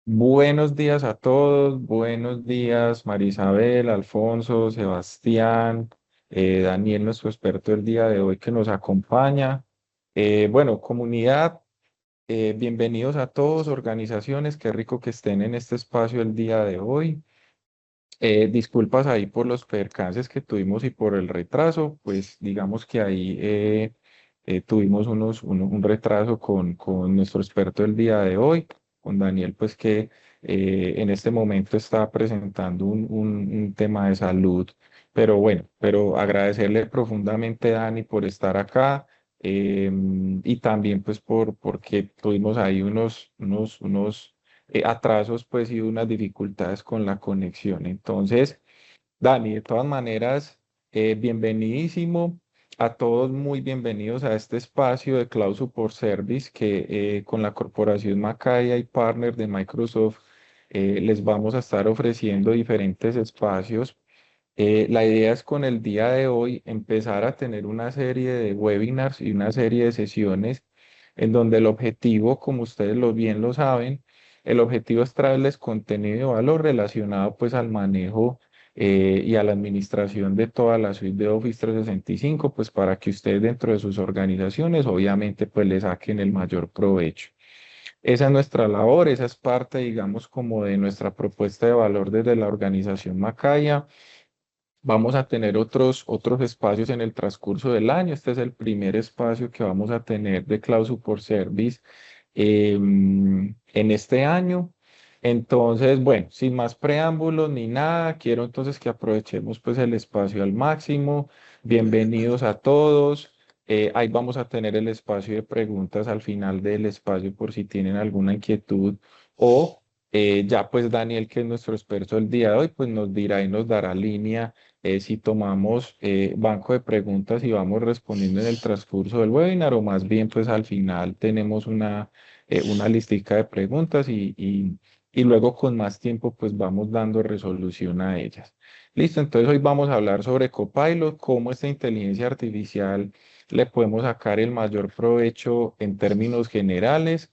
Buenos días a todos, buenos días Marisabel, Alfonso, Sebastián, Daniel, nuestro experto del día de hoy que nos acompaña. Bueno, comunidad, bienvenidos a todos, organizaciones, qué rico que estén en este espacio el día de hoy. Disculpas ahí por los percances que tuvimos y por el retraso, pues digamos que ahí tuvimos un retraso con nuestro experto del día de hoy, con Daniel, pues que en este momento está presentando un tema de salud, pero bueno, pero agradecerle profundamente, Dani, por estar acá. Y también pues porque tuvimos ahí unos atrasos pues y unas dificultades con la conexión. Entonces, Dani, de todas maneras, bienvenidísimo a todos, muy bienvenidos a este espacio de Cloud Support Service que con la corporación Macaya y partner de Microsoft les vamos a estar ofreciendo diferentes espacios. La idea es con el día de hoy empezar a tener una serie de webinars y una serie de sesiones en donde el objetivo, como ustedes bien lo saben, el objetivo es traerles contenido de valor relacionado pues al manejo y a la administración de toda la suite de Office 365, pues para que ustedes dentro de sus organizaciones obviamente pues le saquen el mayor provecho. Esa es nuestra labor, esa es parte, digamos, como de nuestra propuesta de valor desde la organización Macaya. Vamos a tener otros espacios en el transcurso del año. Este es el primer espacio que vamos a tener de Cloud Support Service en este año. Entonces, bueno, sin más preámbulos ni nada, quiero entonces que aprovechemos pues el espacio al máximo. Bienvenidos a todos. Ahí vamos a tener el espacio de preguntas al final del espacio por si tienen alguna inquietud o ya pues Daniel, que es nuestro experto el día de hoy, pues nos dirá y nos dará línea si tomamos banco de preguntas y vamos respondiendo en el transcurso del webinar o más bien pues al final tenemos una listica de preguntas y luego con más tiempo pues vamos dando resolución a ellas. Listo, entonces hoy vamos a hablar sobre Copilot, cómo esta inteligencia artificial le podemos sacar el mayor provecho en términos generales.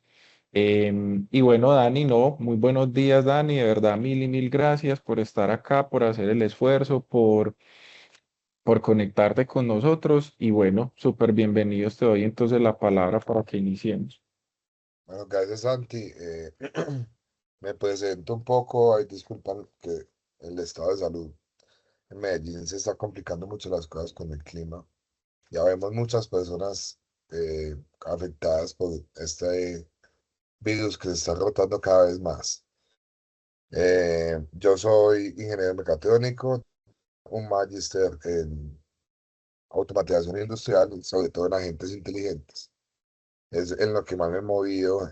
Y bueno, Dani, no, muy buenos días, Dani, de verdad, mil y mil gracias por estar acá, por hacer el esfuerzo, por conectarte con nosotros y bueno, súper bienvenidos, te doy entonces la palabra para que iniciemos. Bueno, gracias, Santi. Me presento un poco, ay, disculpan que el estado de salud en Medellín se está complicando mucho las cosas con el clima. Ya vemos muchas personas afectadas por este virus que se está rotando cada vez más. Yo soy ingeniero mecatrónico, un magíster en automatización industrial, y sobre todo en agentes inteligentes. Es en lo que más me he movido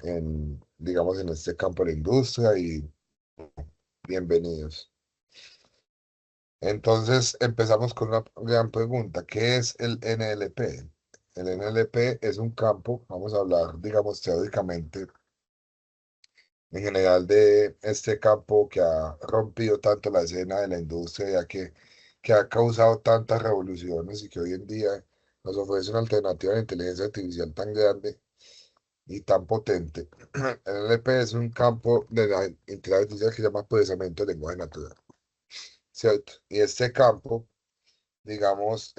digamos, en este campo de la industria y bienvenidos. Entonces, empezamos con una gran pregunta. ¿Qué es el NLP? El NLP es un campo, vamos a hablar, digamos, teóricamente, en general de este campo que ha rompido tanto la escena de la industria, que ha causado tantas revoluciones y que hoy en día nos ofrece una alternativa a la inteligencia artificial tan grande y tan potente. El NLP es un campo de la inteligencia artificial que se llama procesamiento de lenguaje natural, ¿cierto? Y este campo, digamos,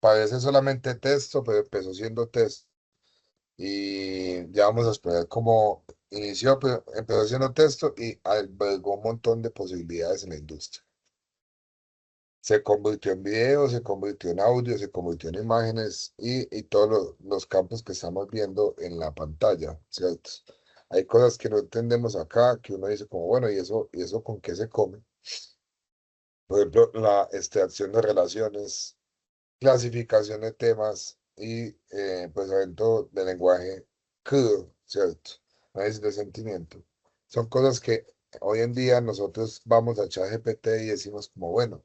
parece solamente texto, pero empezó siendo texto. Y ya vamos a esperar cómo inició, pero empezó siendo texto y albergó un montón de posibilidades en la industria. Se convirtió en video, se convirtió en audio, se convirtió en imágenes y todos los campos que estamos viendo en la pantalla, ¿cierto? Hay cosas que no entendemos acá, que uno dice como, bueno, y eso con qué se come? Por ejemplo, la extracción de relaciones, clasificación de temas y procesamiento de lenguaje crudo, ¿cierto? Análisis de sentimiento. Son cosas que hoy en día nosotros vamos a ChatGPT y decimos como, bueno,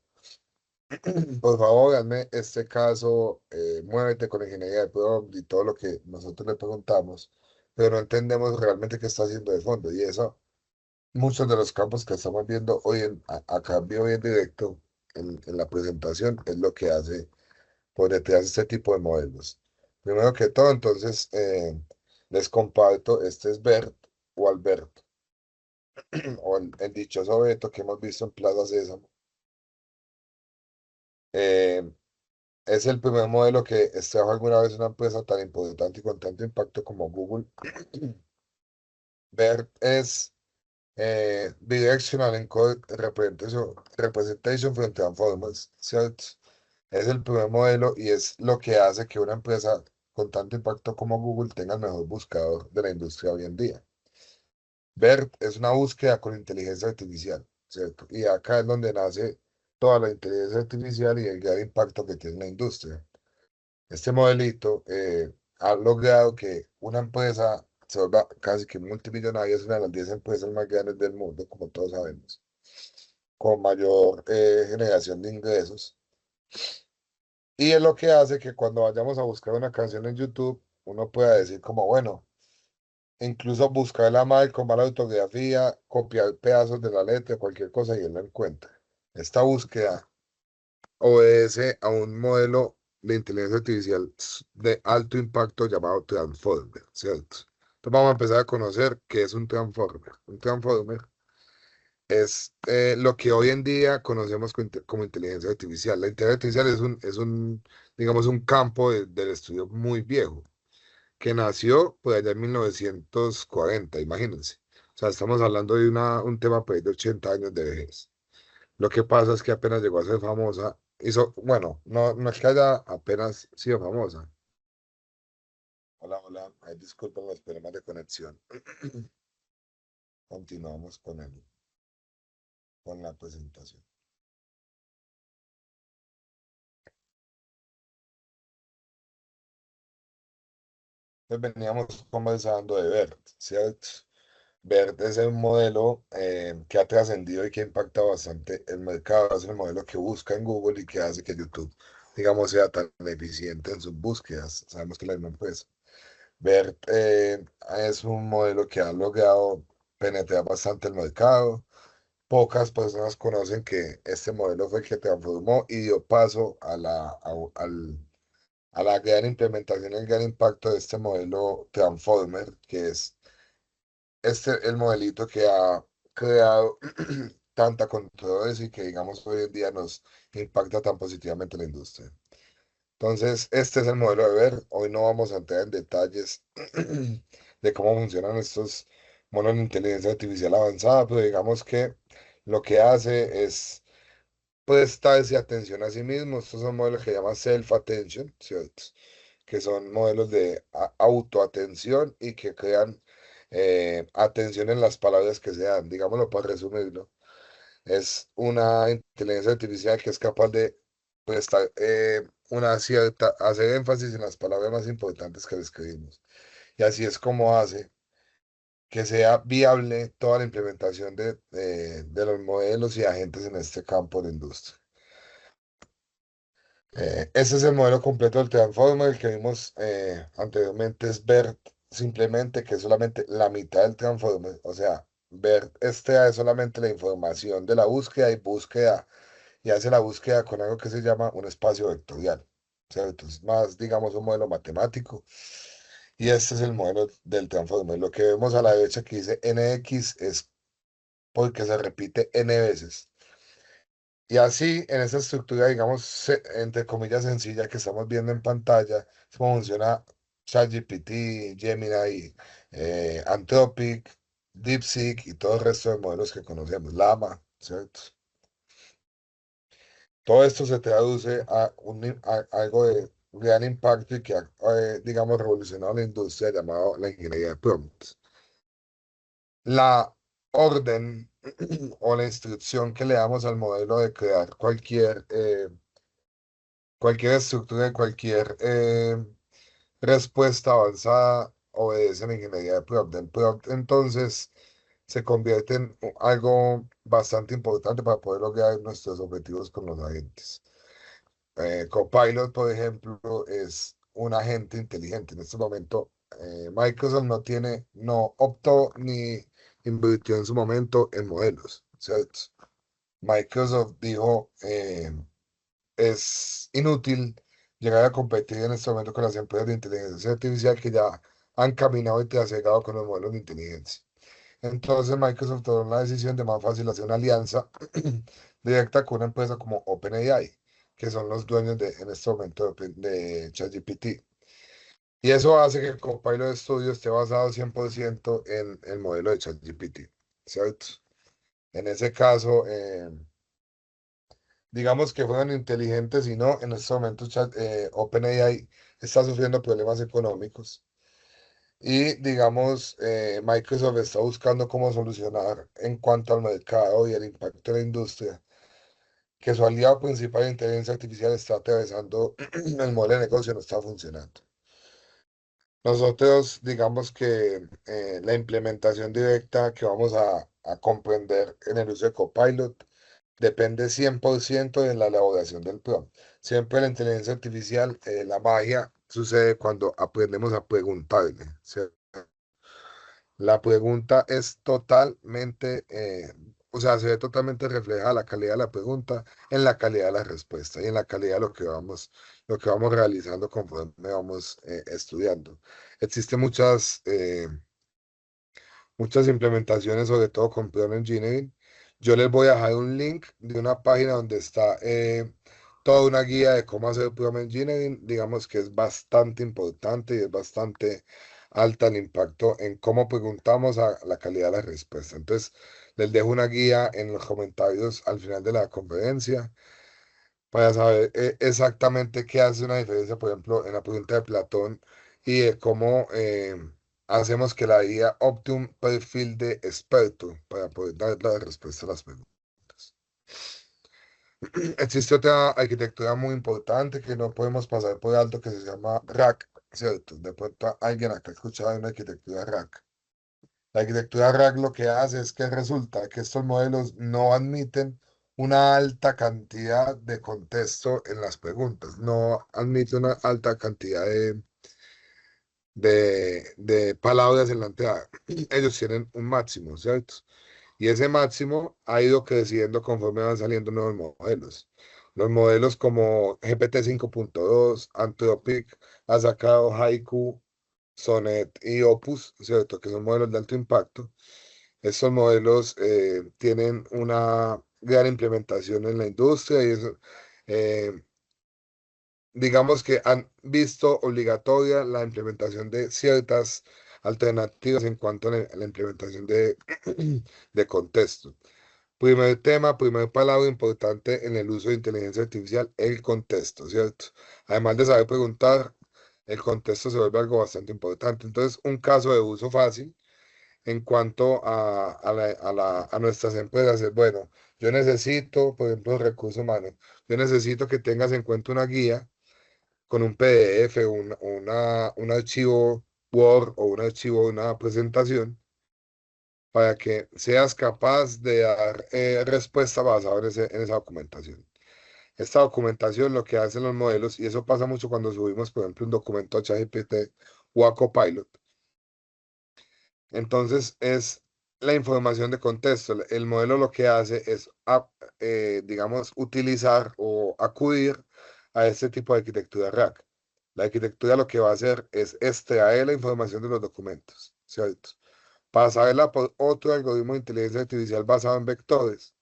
por favor, hazme este caso, muévete con ingeniería de prompt y todo lo que nosotros le preguntamos, pero no entendemos realmente qué está haciendo de fondo. Y eso, muchos de los campos que estamos viendo hoy acá en vivo y en directo en la presentación es lo que hace por detrás de este tipo de modelos. Primero que todo, entonces, les comparto, este es Bert o Alberto. o el dichoso veto que hemos visto en Plaza Sésamo, eh, es el primer modelo que extrajo alguna vez una empresa tan importante y con tanto impacto como Google. BERT es Bidirectional Encode Representation from Transformers, ¿cierto? Es el primer modelo y es lo que hace que una empresa con tanto impacto como Google tenga el mejor buscador de la industria hoy en día. BERT es una búsqueda con inteligencia artificial, ¿cierto? Y acá es donde nace toda la inteligencia artificial y el gran impacto que tiene en la industria. Este modelito ha logrado que una empresa se vuelva casi que multimillonaria, es una de las 10 empresas más grandes del mundo, como todos sabemos, con mayor generación de ingresos. Y es lo que hace que cuando vayamos a buscar una canción en YouTube, uno pueda decir como, bueno, incluso buscarla mal, con mala ortografía, copiar pedazos de la letra, cualquier cosa y él la encuentra. Esta búsqueda obedece a un modelo de inteligencia artificial de alto impacto llamado Transformer, ¿cierto? Entonces vamos a empezar a conocer qué es un Transformer. Un Transformer es lo que hoy en día conocemos como inteligencia artificial. La inteligencia artificial digamos, un campo del estudio muy viejo, que nació por allá en 1940, imagínense. O sea, estamos hablando de un tema pues, de 80 años de vejez. Lo que pasa es que apenas llegó a ser famosa, bueno, no es que haya apenas sido famosa. Hola, hola, disculpen los problemas de conexión. Continuamos con la presentación. Entonces veníamos conversando de BERT, ¿cierto? BERT es el modelo que ha trascendido y que ha impactado bastante el mercado. Es el modelo que busca en Google y que hace que YouTube, digamos, sea tan eficiente en sus búsquedas. Sabemos que la misma empresa. BERT es un modelo que ha logrado penetrar bastante el mercado. Pocas personas conocen que este modelo fue el que transformó y dio paso a la gran implementación, el gran impacto de este modelo Transformer, que es el modelito que ha creado tanta controversia y que, digamos, hoy en día nos impacta tan positivamente la industria. Entonces, este es el modelo de ver. Hoy no vamos a entrar en detalles de cómo funcionan estos monos de inteligencia artificial avanzada, pero digamos que lo que hace es prestarse atención a sí mismo. Estos son modelos que llaman self-attention, ¿cierto? Que son modelos de autoatención y que crean atención en las palabras que se dan. Digámoslo para resumirlo. Es una inteligencia artificial que es capaz de prestar hacer énfasis en las palabras más importantes que le escribimos. Y así es como hace que sea viable toda la implementación de los modelos y agentes en este campo de industria. Ese es el modelo completo del Transformer. El que vimos anteriormente es BERT, simplemente que es solamente la mitad del Transformer. O sea, BERT extrae solamente la información de la búsqueda y hace la búsqueda con algo que se llama un espacio vectorial. ¿Cierto? Es más, digamos, un modelo matemático. Y este es el modelo del Transformer. Lo que vemos a la derecha que dice NX es porque se repite N veces. Y así, en esa estructura, digamos, entre comillas, sencilla que estamos viendo en pantalla, es como funciona ChatGPT, Gemini, Anthropic, DeepSeek y todo el resto de modelos que conocemos, Llama, ¿cierto? Todo esto se traduce a algo de gran impacto y que ha, digamos, revolucionado la industria llamado la ingeniería de prompts. La orden o la instrucción que le damos al modelo de crear cualquier estructura, cualquier respuesta avanzada obedece a la ingeniería de prompt. El prompt entonces se convierte en algo bastante importante para poder lograr nuestros objetivos con los agentes. Copilot, por ejemplo, es un agente inteligente. En este momento, Microsoft no optó ni invirtió en su momento en modelos, ¿cierto? Microsoft dijo, es inútil llegar a competir en este momento con las empresas de inteligencia artificial que ya han caminado y trasegado con los modelos de inteligencia. Entonces Microsoft tomó la decisión de más fácil hacer una alianza directa con una empresa como OpenAI, que son los dueños en este momento de ChatGPT. Y eso hace que Copilot Studio esté basado 100% en el modelo de ChatGPT, ¿cierto? En ese caso, digamos que fueron inteligentes y no, en estos momentos OpenAI está sufriendo problemas económicos y digamos, Microsoft está buscando cómo solucionar en cuanto al mercado y el impacto en la industria, que su aliado principal en inteligencia artificial está atravesando el modelo de negocio, no está funcionando. Nosotros, digamos que la implementación directa que vamos a comprender en el uso de Copilot depende 100% de la elaboración del prompt. Siempre la inteligencia artificial, la magia sucede cuando aprendemos a preguntarle, ¿cierto? La pregunta es totalmente, o sea, se ve totalmente reflejada la calidad de la pregunta en la calidad de la respuesta y en la calidad de lo que vamos realizando conforme vamos estudiando. Existen muchas implementaciones, sobre todo con Prompt Engineering. Yo les voy a dejar un link de una página donde está toda una guía de cómo hacer Prompt Engineering. Digamos que es bastante importante y es bastante alta el impacto en cómo preguntamos a la calidad de la respuesta. Entonces, les dejo una guía en los comentarios al final de la conferencia para saber exactamente qué hace una diferencia, por ejemplo, en la pregunta de Platón y de cómo hacemos que la IA opte un perfil de experto para poder dar la respuesta a las preguntas. Existe otra arquitectura muy importante que no podemos pasar por alto que se llama RAC, ¿cierto? De pronto alguien acá ha escuchado de una arquitectura RAC. La arquitectura RAG lo que hace es que resulta que estos modelos no admiten una alta cantidad de contexto en las preguntas, no admite una alta cantidad de palabras en la entrada. Ellos tienen un máximo, ¿cierto? Y ese máximo ha ido creciendo conforme van saliendo nuevos modelos. Los modelos como GPT 5.2, Anthropic, ha sacado Haiku, Sonnet y Opus, ¿cierto? Que son modelos de alto impacto. Estos modelos tienen una gran implementación en la industria y eh, digamos que han visto obligatoria la implementación de ciertas alternativas en cuanto a la implementación de contexto. Primer tema, primer palabra importante en el uso de inteligencia artificial, el contexto, ¿cierto? Además de saber preguntar, el contexto se vuelve algo bastante importante. Entonces, un caso de uso fácil en cuanto a nuestras empresas es, bueno, yo necesito, por ejemplo, recursos humanos, yo necesito que tengas en cuenta una guía con un PDF, un archivo Word o un archivo, una presentación, para que seas capaz de dar respuesta basada en esa documentación. Esta documentación lo que hacen los modelos, y eso pasa mucho cuando subimos, por ejemplo, un documento a ChatGPT o a Copilot. Entonces es la información de contexto. El modelo lo que hace es, digamos, utilizar o acudir a este tipo de arquitectura RAG. La arquitectura lo que va a hacer es extraer la información de los documentos, ¿cierto? Pasarla por otro algoritmo de inteligencia artificial basado en vectores.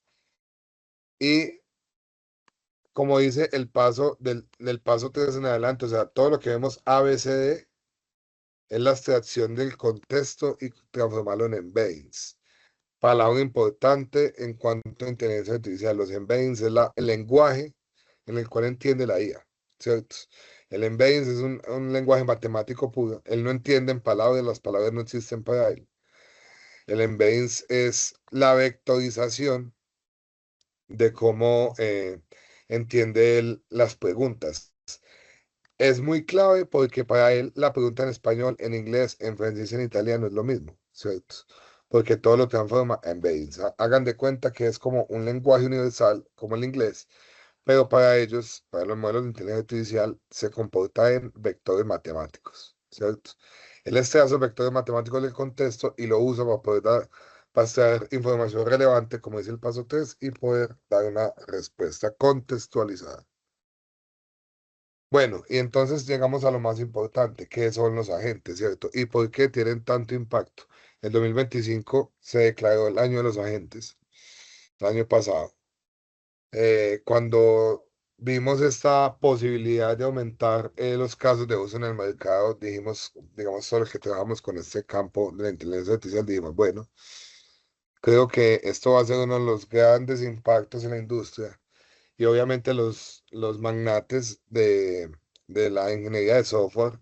Y como dice el paso del paso 3 en adelante, o sea, todo lo que vemos ABCD es la extracción del contexto y transformarlo en embeddings. Palabra importante en cuanto a inteligencia artificial. Los embeddings es el lenguaje en el cual entiende la IA, ¿cierto? El embeddings es un lenguaje matemático puro. Él no entiende en palabras, las palabras no existen para él. El embeddings es la vectorización de cómo entiende él las preguntas. Es muy clave porque para él la pregunta en español, en inglés, en francés y en italiano es lo mismo, ¿cierto? Porque todo lo transforma en base. Hagan de cuenta que es como un lenguaje universal, como el inglés, pero para ellos, para los modelos de inteligencia artificial, se comporta en vectores matemáticos, ¿cierto? Él extrae esos vectores matemáticos del contexto y lo usa para poder para extraer información relevante, como dice el paso 3 y poder dar una respuesta contextualizada. Bueno, y entonces llegamos a lo más importante, que son los agentes, ¿cierto? ¿Y por qué tienen tanto impacto? El 2025 se declaró el año de los agentes, el año pasado. Cuando vimos esta posibilidad de aumentar los casos de uso en el mercado, dijimos, digamos, todos los que trabajamos con este campo de la inteligencia artificial, dijimos, bueno, creo que esto va a ser uno de los grandes impactos en la industria. Y obviamente los magnates de la ingeniería de software,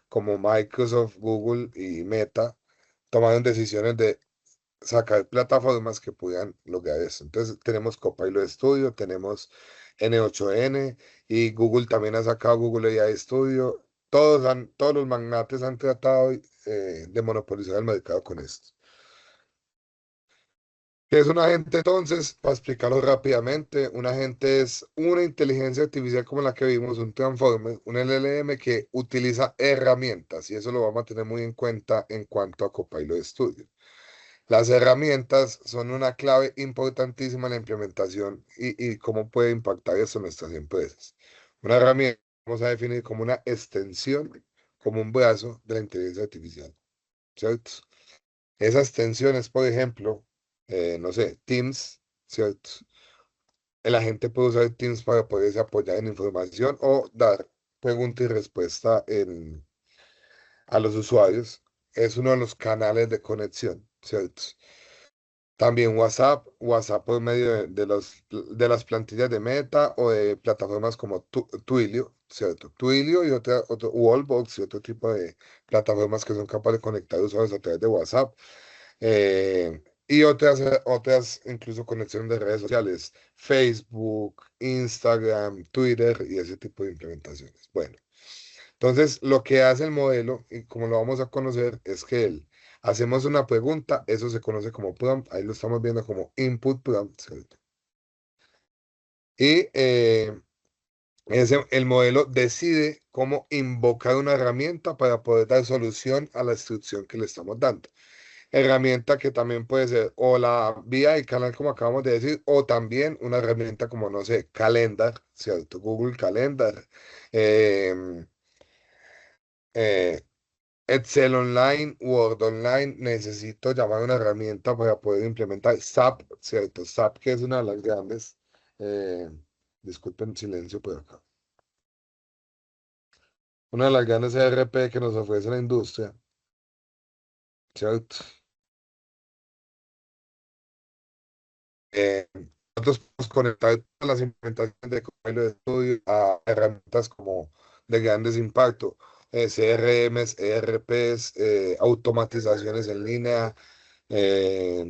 como Microsoft, Google y Meta, tomaron decisiones de sacar plataformas que puedan lograr eso. Entonces tenemos Copilot Studio, tenemos N8N y Google también ha sacado Google AI Studio. Todos los magnates han tratado de monopolizar el mercado con esto. ¿Qué es un agente entonces? Para explicarlo rápidamente, un agente es una inteligencia artificial como la que vimos, un transformer, un LLM que utiliza herramientas y eso lo vamos a tener muy en cuenta en cuanto a Copilot Studio. Las herramientas son una clave importantísima en la implementación y cómo puede impactar eso en nuestras empresas. Una herramienta vamos a definir como una extensión, como un brazo de la inteligencia artificial, ¿cierto? Esa extensión es, por ejemplo, no sé, Teams, ¿cierto? El agente puede usar Teams para poderse apoyar en información o dar pregunta y respuesta a los usuarios. Es uno de los canales de conexión, ¿cierto? También WhatsApp por medio de las plantillas de Meta o de plataformas como Twilio, ¿cierto? Twilio y otro Wallbox y otro tipo de plataformas que son capaces de conectar usuarios a través de WhatsApp. Y otras incluso conexiones de redes sociales, Facebook, Instagram, Twitter y ese tipo de implementaciones. Bueno. Entonces, lo que hace el modelo, y como lo vamos a conocer, es que hacemos una pregunta, eso se conoce como prompt, ahí lo estamos viendo como input prompt, ¿cierto? Y el modelo decide cómo invocar una herramienta para poder dar solución a la instrucción que le estamos dando. Herramienta que también puede ser o la vía del canal, como acabamos de decir, o también una herramienta como, no sé, Calendar, ¿cierto? Google Calendar. em, eh, Excel Online, Word Online, necesito llamar a una herramienta para poder implementar SAP, ¿cierto? SAP que es una de las grandes, eh, disculpen silencio por acá, una de las grandes ERP que nos ofrece la industria, ¿cierto? Eh, nosotros podemos conectar todas las implementaciones de Copilot Studio a herramientas como de grandes impactos, CRMs, ERPs, automatizaciones en línea, eh,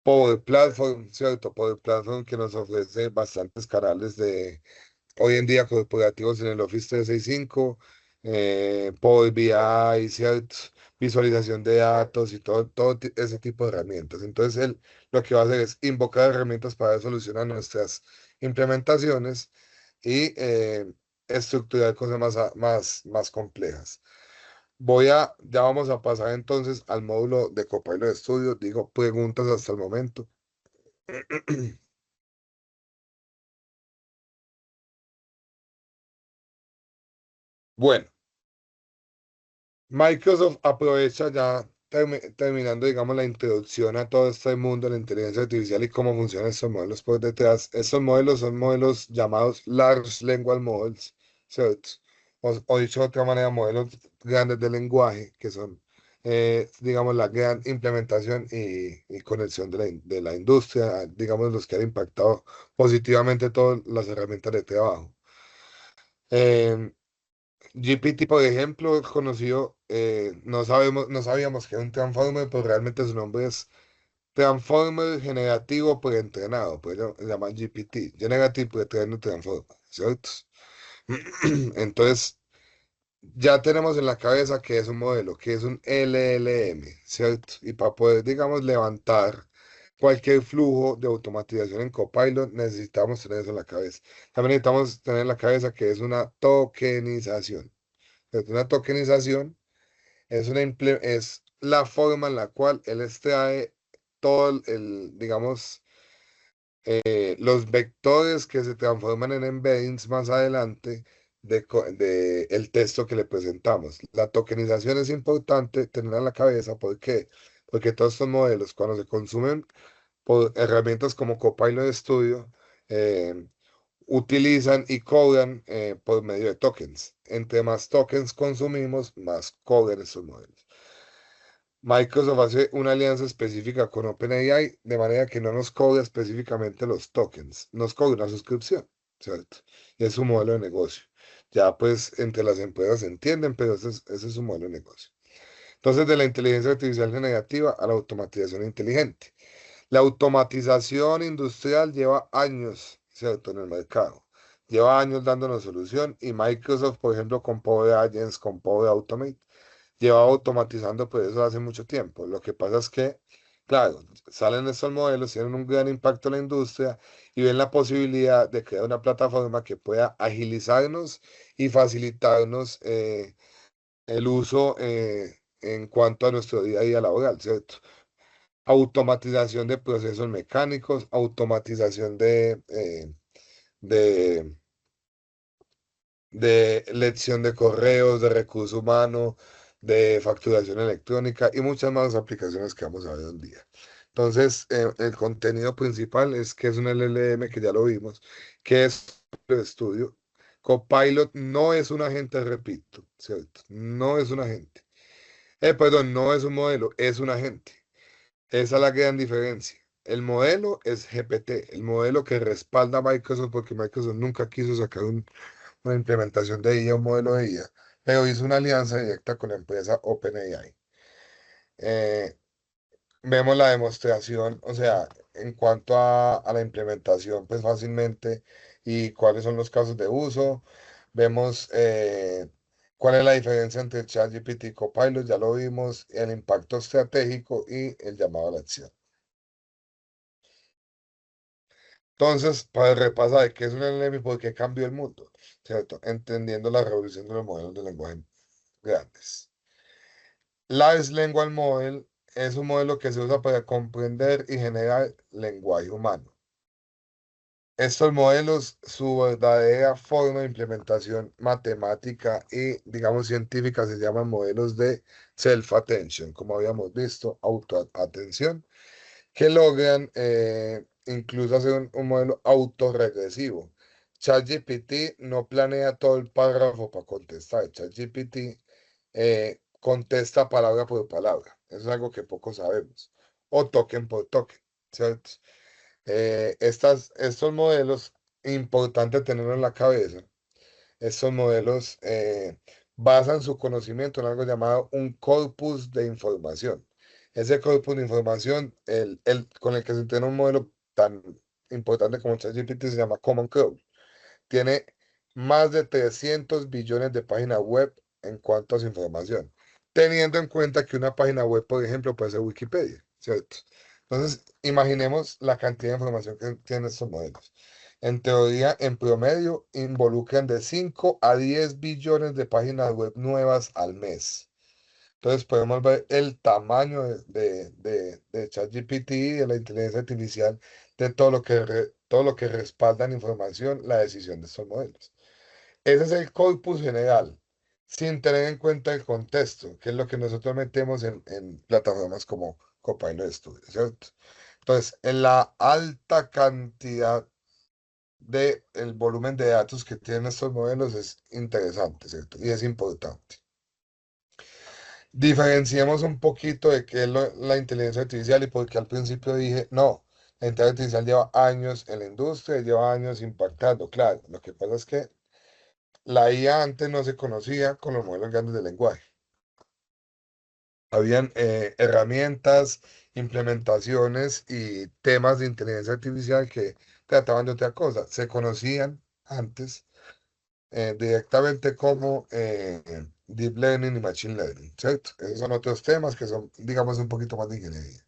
Power Platform, ¿cierto? Power Platform que nos ofrece bastantes canales de hoy en día corporativos en el Office 365, Power BI, ¿cierto? Visualización de datos y todo ese tipo de herramientas. Entonces, él lo que va a hacer es invocar herramientas para solucionar nuestras implementaciones y estructurar cosas más complejas. Ya vamos a pasar entonces al módulo de Copilot Studio. Digo, preguntas hasta el momento. Bueno, Microsoft aprovecha ya terminando, digamos, la introducción a todo este mundo de la inteligencia artificial y cómo funcionan estos modelos por detrás. Estos modelos son modelos llamados Large Language Models, ¿cierto? O dicho de otra manera, modelos grandes de lenguaje, que son, digamos, la gran implementación y conexión de la industria, digamos, los que han impactado positivamente todas las herramientas de trabajo. Em, GPT, por ejemplo, es conocido, no sabíamos que era un Transformer, pero realmente su nombre es Transformer Generativo Preentrenado, pues lo llaman GPT, Generative Pre-trained Transformer, ¿cierto? Entonces, ya tenemos en la cabeza que es un modelo, que es un LLM, ¿cierto? Y para poder, digamos, levantar cualquier flujo de automatización en Copilot, necesitamos tener eso en la cabeza. También necesitamos tener en la cabeza que es una tokenización. Una tokenización es la forma en la cual él extrae todo digamos, los vectores que se transforman en embeddings más adelante de el texto que le presentamos. La tokenización es importante tenerla en la cabeza. ¿Por qué? Porque todos estos modelos, cuando se consumen por herramientas como Copilot Studio, eh, utilizan y cobran por medio de tokens. Entre más tokens consumimos, más cobran estos modelos. Microsoft hace una alianza específica con OpenAI de manera que no nos cobra específicamente los tokens, nos cobra una suscripción, ¿cierto? Y es su modelo de negocio. Ya pues entre las empresas se entienden, pero ese es su modelo de negocio. Entonces, de la inteligencia artificial generativa a la automatización inteligente. La automatización industrial lleva años, ¿cierto?, en el mercado. Lleva años dándonos solución y Microsoft, por ejemplo, con Power Agents, con Power Automate, lleva automatizando pues eso hace mucho tiempo. Lo que pasa es que, claro, salen estos modelos, tienen un gran impacto en la industria y ven la posibilidad de crear una plataforma que pueda agilizarnos y facilitarnos el uso en cuanto a nuestro día a día laboral, ¿cierto? Automatización de procesos mecánicos, automatización de, de lección de correos, de recurso humano, de facturación electrónica y muchas más aplicaciones que vamos a ver hoy en día. Entonces, el contenido principal es que es un LLM, que ya lo vimos, que es el estudio. Copilot no es un agente, repito, ¿cierto? No es un agente. Perdón, no es un modelo, es un agente. Esa es la gran diferencia. El modelo es GPT, el modelo que respalda a Microsoft, porque Microsoft nunca quiso sacar una implementación de IA, un modelo de IA, pero hizo una alianza directa con la empresa OpenAI. Eh, Vemos la demostración, o sea, en cuanto a la implementación, pues fácilmente, y cuáles son los casos de uso. Vemos cuál es la diferencia entre ChatGPT y Copilot, ya lo vimos, el impacto estratégico y el llamado a la acción. Entonces, para repasar qué es un LLM y por qué cambió el mundo, ¿cierto? Entendiendo la revolución de los modelos de lenguaje grandes. Large Language Model es un modelo que se usa para comprender y generar lenguaje humano. Estos modelos, su verdadera forma de implementación matemática y, digamos, científica se llaman modelos de self-attention, como habíamos visto, autoatención, que logran incluso hacer un modelo autorregresivo. ChatGPT no planea todo el párrafo para contestar. ChatGPT contesta palabra por palabra. Eso es algo que poco sabemos. O token por token, ¿cierto? Estos modelos, importante tenerlo en la cabeza, estos modelos basan su conocimiento en algo llamado un corpus de información. Ese corpus de información, con el que se tiene un modelo tan importante como ChatGPT, se llama Common Crawl. Tiene más de 300 billones de páginas web en cuanto a su información, teniendo en cuenta que una página web, por ejemplo, puede ser Wikipedia, ¿cierto? Entonces, imaginemos la cantidad de información que tienen estos modelos. En teoría, en promedio, involucran de 5 a 10 billones de páginas web nuevas al mes. Entonces, podemos ver el tamaño de ChatGPT, de la inteligencia artificial, de todo lo que respaldan información, la decisión de estos modelos. Ese es el corpus general, sin tener en cuenta el contexto, que es lo que nosotros metemos en plataformas como Copilot Studio, ¿cierto? Entonces, en la alta cantidad el volumen de datos que tienen estos modelos es interesante, ¿cierto? Y es importante. Diferenciemos un poquito de qué es la inteligencia artificial y por qué al principio dije, no, la inteligencia artificial lleva años en la industria, lleva años impactando. Claro, lo que pasa es que la IA antes no se conocía con los modelos grandes de lenguaje. Habían herramientas, implementaciones y temas de inteligencia artificial que trataban de otra cosa. Se conocían antes directamente como Deep Learning y Machine Learning, ¿cierto? Esos son otros temas que son, digamos, un poquito más de ingeniería.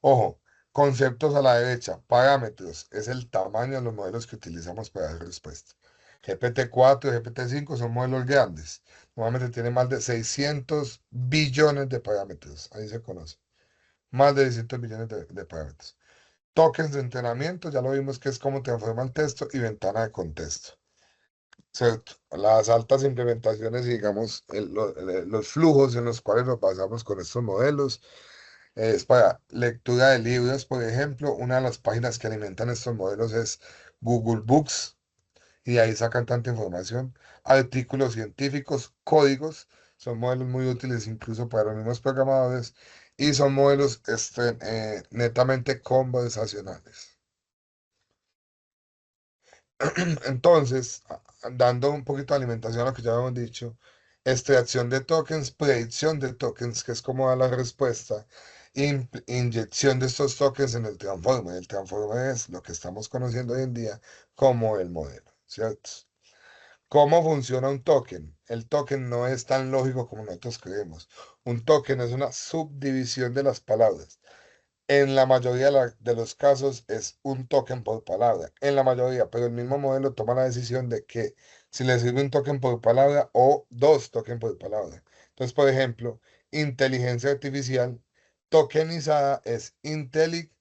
Ojo, conceptos a la derecha, parámetros, es el tamaño de los modelos que utilizamos para dar respuesta. GPT-4 y GPT-5 son modelos grandes. Normalmente tienen más de 600 billones de parámetros. Ahí se conoce. Más de 600 billones de parámetros. Tokens de entrenamiento, ya lo vimos que es cómo transforma el texto y ventana de contexto. ¿cierto? Las altas implementaciones y digamos los flujos en los cuales nos basamos con estos modelos es para lectura de libros, por ejemplo. Una de las páginas que alimentan estos modelos es Google Books y de ahí sacan tanta información. Artículos científicos, códigos, son modelos muy útiles incluso para los mismos programadores y son modelos netamente conversacionales. Entonces, dando un poquito de alimentación a lo que ya habíamos dicho, extracción de tokens, predicción de tokens, que es como da la respuesta, inyección de estos tokens en el transformer. El transformer es lo que estamos conociendo hoy en día como el modelo, ¿cierto? ¿Cómo funciona un token? El token no es tan lógico como nosotros creemos. Un token es una subdivisión de las palabras. En la mayoría de los casos es un token por palabra, en la mayoría, pero el mismo modelo toma la decisión de que si le sirve un token por palabra o dos tokens por palabra. Entonces, por ejemplo, inteligencia artificial tokenizada es inteligencia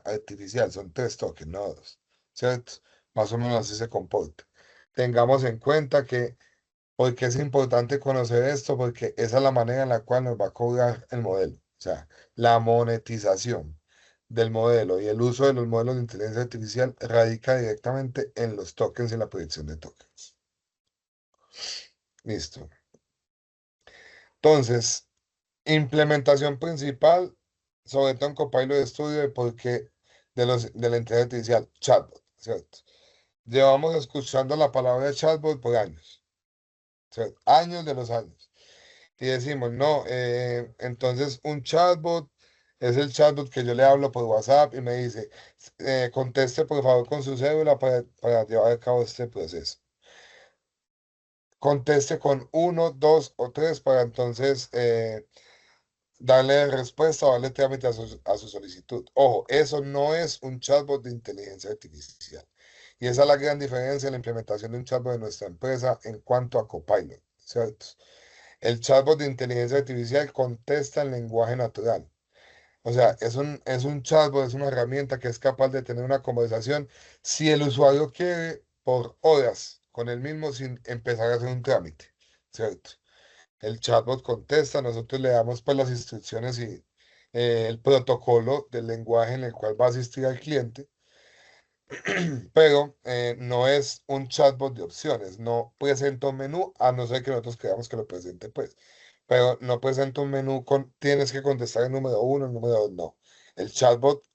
artificial, son tres tokens, no dos, ¿cierto? Más o menos así se comporta. Tengamos en cuenta que ¿por qué es importante conocer esto? Porque esa es la manera en la cual nos va a cobrar el modelo. O sea, la monetización del modelo y el uso de los modelos de inteligencia artificial radica directamente en los tokens y la predicción de tokens. Listo. Entonces, implementación principal, sobre todo en Copilot Studio, de por qué de la inteligencia artificial, chatbot, ¿cierto? Llevamos escuchando la palabra chatbot por años, ¿cierto? Años de los años. Y decimos, no, entonces un chatbot es el chatbot que yo le hablo por WhatsApp y me dice, conteste por favor con su cédula para llevar a cabo este proceso. Conteste con uno, dos o tres para entonces darle respuesta o darle trámite a su solicitud. Ojo, eso no es un chatbot de inteligencia artificial. Y esa es la gran diferencia en la implementación de un chatbot de nuestra empresa en cuanto a Copilot, ¿cierto? El chatbot de inteligencia artificial contesta en lenguaje natural. O sea, es un chatbot, es una herramienta que es capaz de tener una conversación si el usuario quiere por horas con el mismo sin empezar a hacer un trámite, ¿cierto? El chatbot contesta, nosotros le damos pues las instrucciones y el protocolo del lenguaje en el cual va a asistir al cliente, pero no es un chatbot de opciones, no presenta un menú, a no ser que nosotros creamos que lo presente, pues. Pero no presenta un menú con tienes que contestar el número uno, el número dos, no.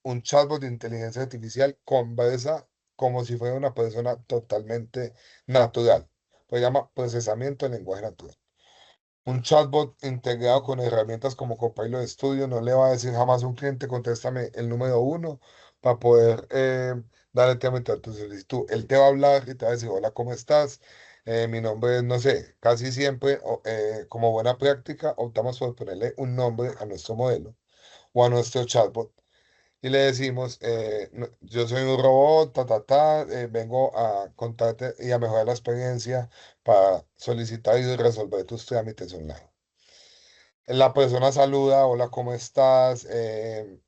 Un chatbot de inteligencia artificial conversa como si fuera una persona totalmente natural. Pues se llama procesamiento de lenguaje natural. Un chatbot integrado con herramientas como Copilot Studio no le va a decir jamás a un cliente, contéstame el número uno para poder darle trámite a tu solicitud. Él te va a hablar y te va a decir, hola, ¿cómo estás? Mi nombre es, no sé, casi siempre, como buena práctica, optamos por ponerle un nombre a nuestro modelo o a nuestro chatbot. Y le decimos, yo soy un robot, vengo a contarte y a mejorar la experiencia para solicitar y resolver tus trámites online. La persona saluda, hola, ¿cómo estás? Él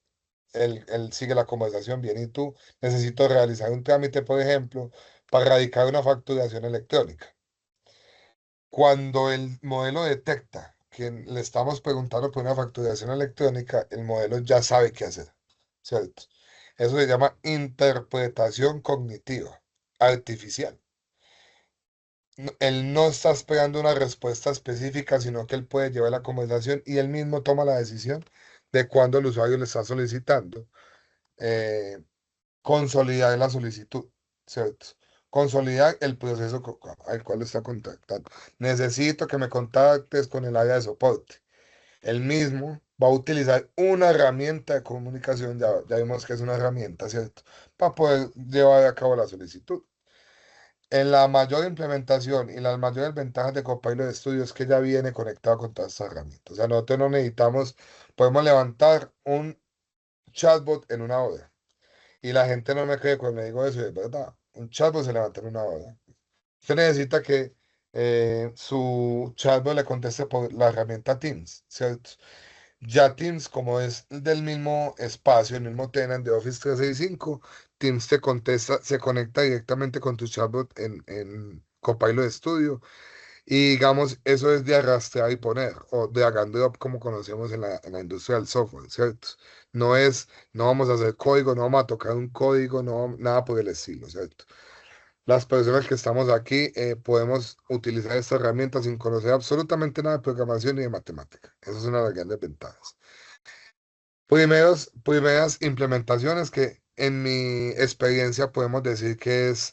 sigue la conversación, bien, ¿y tú? Necesito realizar un trámite, por ejemplo, para radicar una facturación electrónica. Cuando el modelo detecta que le estamos preguntando por una facturación electrónica, el modelo ya sabe qué hacer, ¿cierto? Eso se llama interpretación cognitiva artificial. Él no está esperando una respuesta específica, sino que él puede llevar la conversación y él mismo toma la decisión de cuándo el usuario le está solicitando eh, consolidar la solicitud, ¿cierto? Consolidar el proceso al cual lo está contactando. Necesito que me contactes con el área de soporte. Él mismo va a utilizar una herramienta de comunicación, ya vimos que es una herramienta, ¿cierto? Para poder llevar a cabo la solicitud. En la mayor implementación y las mayores ventajas de Copilot Studio es que ya viene conectado con todas estas herramientas. O sea, nosotros no necesitamos, podemos levantar un chatbot en una hora. Y la gente no me cree cuando me digo eso, y es verdad. Un chatbot se levanta en una hora. Usted necesita que su chatbot le conteste por la herramienta Teams, ¿cierto? Ya Teams, como es del mismo espacio, el mismo tenant de Office 365, Teams te contesta, se conecta directamente con tu chatbot en Copilot Studio. Y digamos, eso es de arrastrar y poner, o de drag and drop, como conocemos en la industria del software, ¿cierto? No es, no vamos a hacer código, no vamos a tocar un código, no, nada por el estilo, ¿cierto? Las personas que estamos aquí podemos utilizar esta herramienta sin conocer absolutamente nada de programación ni de matemática. Esa es una de las grandes ventajas. Primeras implementaciones que en mi experiencia podemos decir que es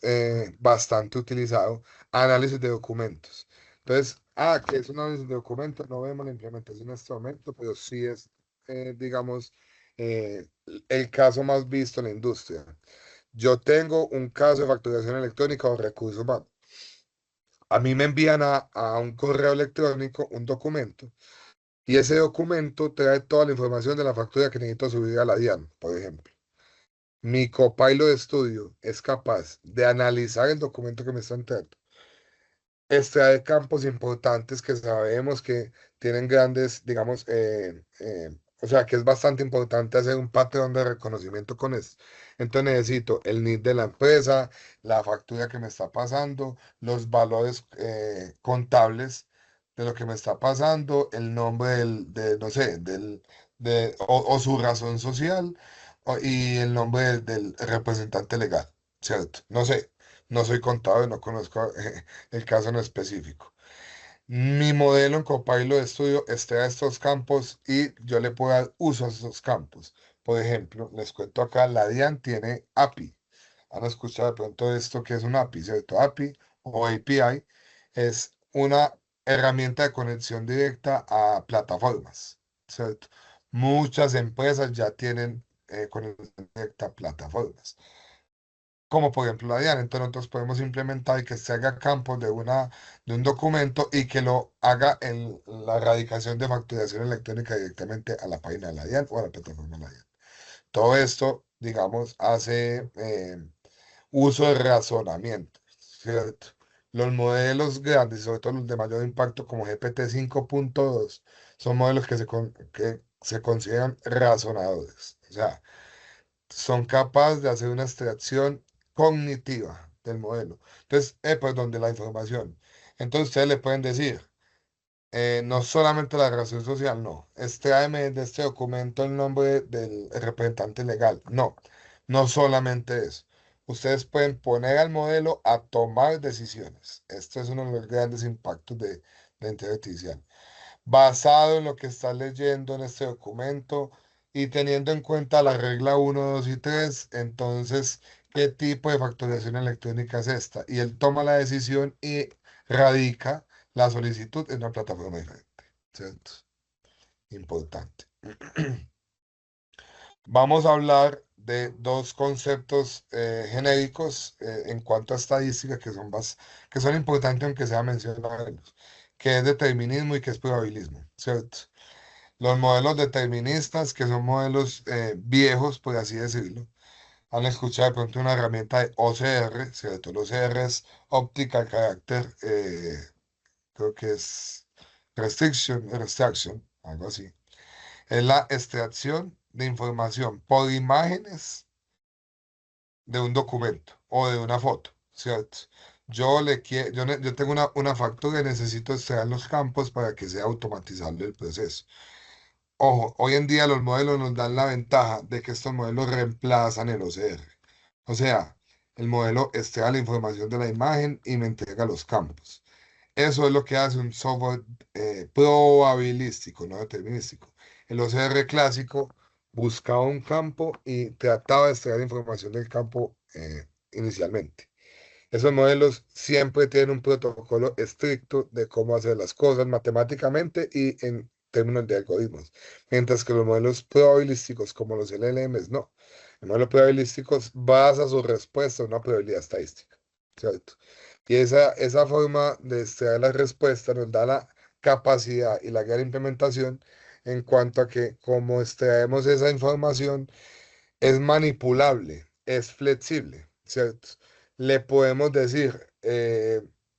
bastante utilizado, análisis de documentos. Entonces, ¿qué es un análisis de documentos? No vemos la implementación en este momento, pero sí es, digamos, eh, el caso más visto en la industria. Yo tengo un caso de facturación electrónica o recursos humanos. A mí me envían a un correo electrónico un documento y ese documento trae toda la información de la factura que necesito subir a la DIAN, por ejemplo. Mi Copilot de estudio es capaz de analizar el documento que me está entrando, extraer campos importantes que sabemos que tienen grandes, digamos, o sea, que es bastante importante hacer un patrón de reconocimiento con esto. Entonces necesito el NID de la empresa, la factura que me está pasando, los valores contables de lo que me está pasando, el nombre no sé, o su razón social y el nombre del representante legal, ¿cierto? No sé, no soy contador, no conozco el caso en específico. Mi modelo en Copilot de estudio está a estos campos y yo le puedo dar uso a esos campos. Por ejemplo, les cuento acá, la DIAN tiene API. Han escuchado de pronto esto que es un API, ¿cierto? API o API es una herramienta de conexión directa a plataformas, ¿cierto? Muchas empresas ya tienen conexión directa a plataformas como por ejemplo la DIAN. Entonces nosotros podemos implementar y que se haga campo de un documento y que lo haga en la radicación de facturación electrónica directamente a la página de la DIAN o a la plataforma de la DIAN. Todo esto, digamos, hace uso de razonamiento, ¿cierto? Los modelos grandes, y sobre todo los de mayor impacto como GPT 5.2 son modelos que se consideran razonadores. O sea, son capaces de hacer una extracción cognitiva del modelo. Entonces, perdón, de la información. Entonces, ustedes le pueden decir, no solamente la relación social, no, extráeme de este documento el nombre del representante legal. No, no solamente eso. Ustedes pueden poner al modelo a tomar decisiones. Esto es uno de los grandes impactos de la inteligencia artificial basado en lo que estás leyendo en este documento y teniendo en cuenta la regla 1, 2 y 3, entonces, ¿qué tipo de facturación electrónica es esta? Y él toma la decisión y radica la solicitud en una plataforma diferente, ¿cierto? Importante. Vamos a hablar de dos conceptos genéricos en cuanto a estadística que son importantes aunque sea mencionarlos, que es determinismo y que es probabilismo, ¿cierto? Los modelos deterministas, que son modelos viejos, por así decirlo, han escuchado de pronto una herramienta de OCR, ¿cierto? El OCR es óptica carácter, creo que es restriction, algo así. Es la extracción de información por imágenes de un documento o de una foto, ¿cierto? Yo tengo una factura y necesito extraer los campos para que sea automatizable el proceso. Ojo, hoy en día los modelos nos dan la ventaja de que estos modelos reemplazan el OCR. O sea, el modelo extrae la información de la imagen y me entrega los campos. Eso es lo que hace un software probabilístico, no determinístico. El OCR clásico buscaba un campo y trataba de extraer información del campo inicialmente. Esos modelos siempre tienen un protocolo estricto de cómo hacer las cosas matemáticamente y en términos de algoritmos, mientras que los modelos probabilísticos como los LLMs no. El modelo probabilístico basa su respuesta en una probabilidad estadística, ¿cierto? Y esa forma de extraer la respuesta nos da la capacidad y la gran implementación en cuanto a que como extraemos esa información, es manipulable, es flexible, ¿cierto? Le podemos decir,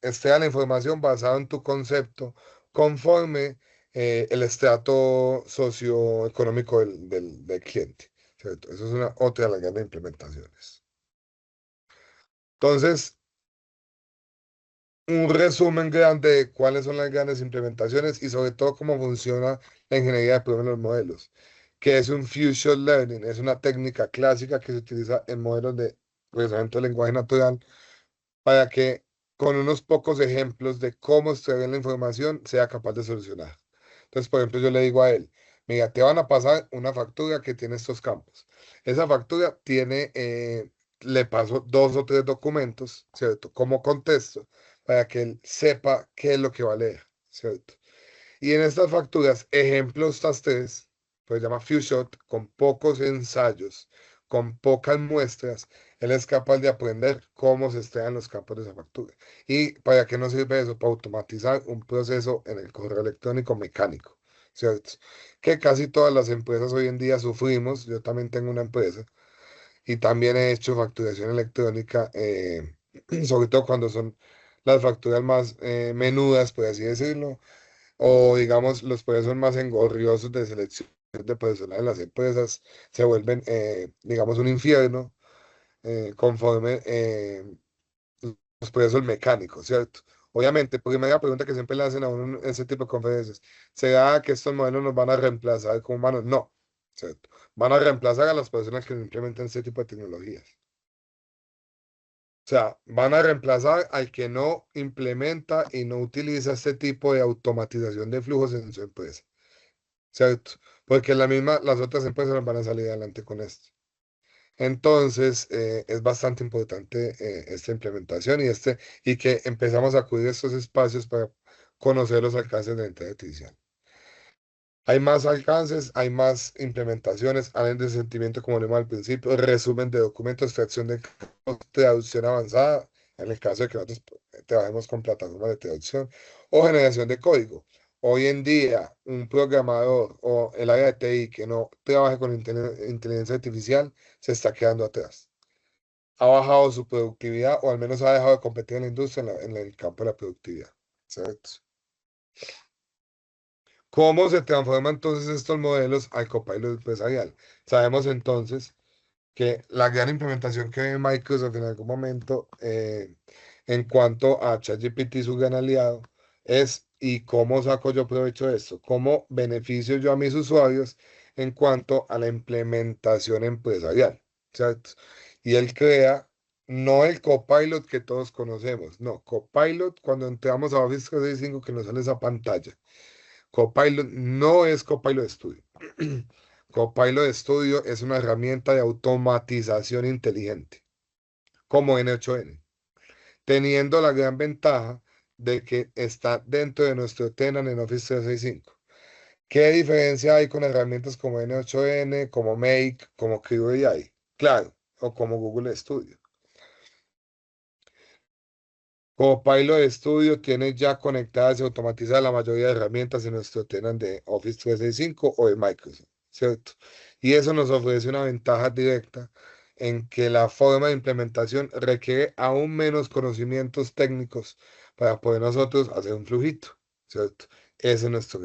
extrae la información basada en tu concepto conforme el estrato socioeconómico del cliente, ¿cierto? Eso es una otra de las grandes implementaciones. Entonces, un resumen grande de cuáles son las grandes implementaciones y sobre todo cómo funciona la ingeniería de prueba en los modelos, que es un Fusion Learning, es una técnica clásica que se utiliza en modelos de procesamiento de lenguaje natural para que con unos pocos ejemplos de cómo extraer la información sea capaz de solucionar. Entonces, por ejemplo, yo le digo a él, mira, te van a pasar una factura que tiene estos campos. Esa factura tiene, le paso dos o tres documentos, ¿cierto? Como contexto, para que él sepa qué es lo que va a leer, ¿cierto? Y en estas facturas, ejemplos estas tres, pues llama few shot, con pocos ensayos, con pocas muestras, él es capaz de aprender cómo se extraen los campos de esa factura. ¿Y para qué nos sirve eso? Para automatizar un proceso en el correo electrónico mecánico, ¿cierto? Que casi todas las empresas hoy en día sufrimos. Yo también tengo una empresa y también he hecho facturación electrónica, sobre todo cuando son las facturas más menudas, por así decirlo, o digamos los procesos más engorriosos de selección de personal en las empresas se vuelven, digamos, un infierno conforme los procesos mecánicos, ¿cierto? Obviamente, primera pregunta que siempre le hacen a uno en ese tipo de conferencias, ¿será que estos modelos nos van a reemplazar como humanos? No, ¿cierto? Van a reemplazar a las personas que implementan este tipo de tecnologías. O sea, van a reemplazar al que no implementa y no utiliza este tipo de automatización de flujos en su empresa. ¿Cierto? Porque las otras empresas no van a salir adelante con esto. Entonces, es bastante importante esta implementación y que empezamos a acudir a estos espacios para conocer los alcances de la inteligencia artificial. Hay más alcances, hay más implementaciones, hay de sentimiento, como le al principio, resumen de documentos, extracción de campos, traducción avanzada, en el caso de que nosotros trabajemos con plataformas de traducción, o generación de código. Hoy en día, un programador o el área de TI que no trabaje con inteligencia artificial se está quedando atrás. Ha bajado su productividad o al menos ha dejado de competir en la industria en el campo de la productividad. ¿Cierto? ¿Cómo se transforman entonces estos modelos al copilot empresarial? Sabemos entonces que la gran implementación que ve Microsoft en algún momento en cuanto a ChatGPT, su gran aliado, es y cómo saco yo provecho de esto, cómo beneficio yo a mis usuarios en cuanto a la implementación empresarial, ¿cierto? Y él crea no el Copilot que todos conocemos, no, Copilot cuando entramos a Office 365 que nos sale esa pantalla. Copilot no es Copilot Studio. Copilot Studio es una herramienta de automatización inteligente, como N8N, teniendo la gran ventaja de que está dentro de nuestro tenant en Office 365. ¿Qué diferencia hay con herramientas como N8N, como Make, como Creo AI? Claro, o como Google Studio. Copilot Studio tiene ya conectadas y automatizadas la mayoría de herramientas en nuestro tenant de Office 365 o de Microsoft, ¿cierto? Y eso nos ofrece una ventaja directa en que la forma de implementación requiere aún menos conocimientos técnicos para poder nosotros hacer un flujito, ¿cierto? Ese es nuestro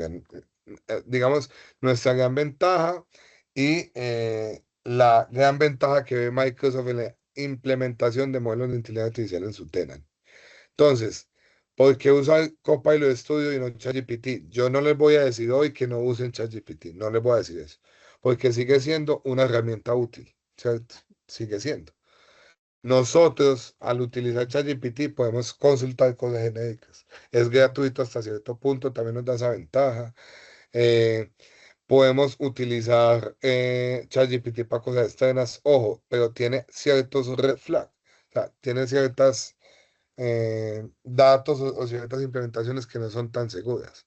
digamos, nuestra gran ventaja y la gran ventaja que ve Microsoft en la implementación de modelos de inteligencia artificial en su tenant. Entonces, ¿por qué usar Copilot Studio y no ChatGPT? Yo no les voy a decir hoy que no usen ChatGPT, no les voy a decir eso, porque sigue siendo una herramienta útil, ¿cierto? Sigue siendo. Nosotros, al utilizar ChatGPT, podemos consultar cosas genéricas. Es gratuito hasta cierto punto, también nos da esa ventaja. Eh, Podemos utilizar ChatGPT para cosas externas, ojo, pero tiene ciertos red flags, o sea, tiene ciertas datos o ciertas implementaciones que no son tan seguras.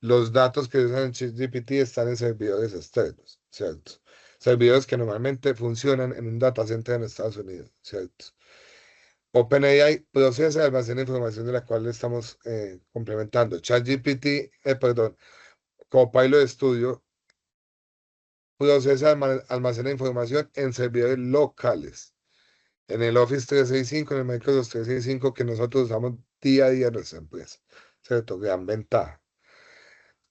Los datos que usan en ChatGPT están en servidores externos, ¿cierto? Servidores que normalmente funcionan en un data center en Estados Unidos, ¿cierto? OpenAI procesa y almacena información de la cual le estamos complementando. ChatGPT, perdón, Copilot Studio procesa y almacena información en servidores locales en el Office 365, en el Microsoft 365 que nosotros usamos día a día en nuestra empresa. ¿Cierto? Gran ventaja.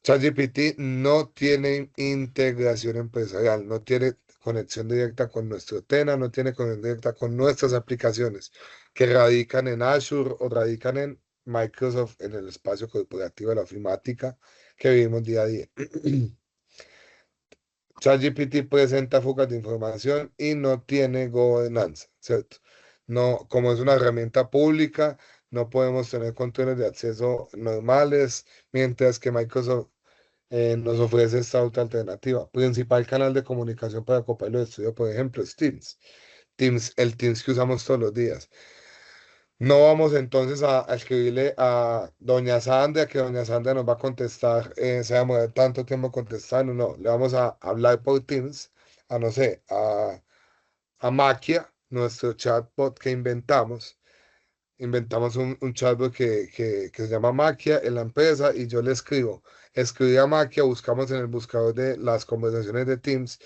ChatGPT no tiene integración empresarial, no tiene conexión directa con nuestro Tena, no tiene conexión directa con nuestras aplicaciones. que radican en Azure o radican en Microsoft, en el espacio corporativo de la ofimática que vivimos día a día. ChatGPT presenta fugas de información y no tiene gobernanza, ¿cierto? No, como es una herramienta pública, no podemos tener controles de acceso normales, mientras que Microsoft nos ofrece esta otra alternativa. Principal canal de comunicación para Copilot de estudio, por ejemplo, es Teams. Teams, el Teams que usamos todos los días. No vamos entonces a escribirle a doña Sandra, que doña Sandra nos va a contestar, se va a demorar tanto tiempo contestando, no, le vamos a hablar por Teams, a no sé, a Maquia, nuestro chatbot que inventamos un chatbot que se llama Maquia en la empresa y yo le escribí a Maquia, buscamos en el buscador de las conversaciones de Teams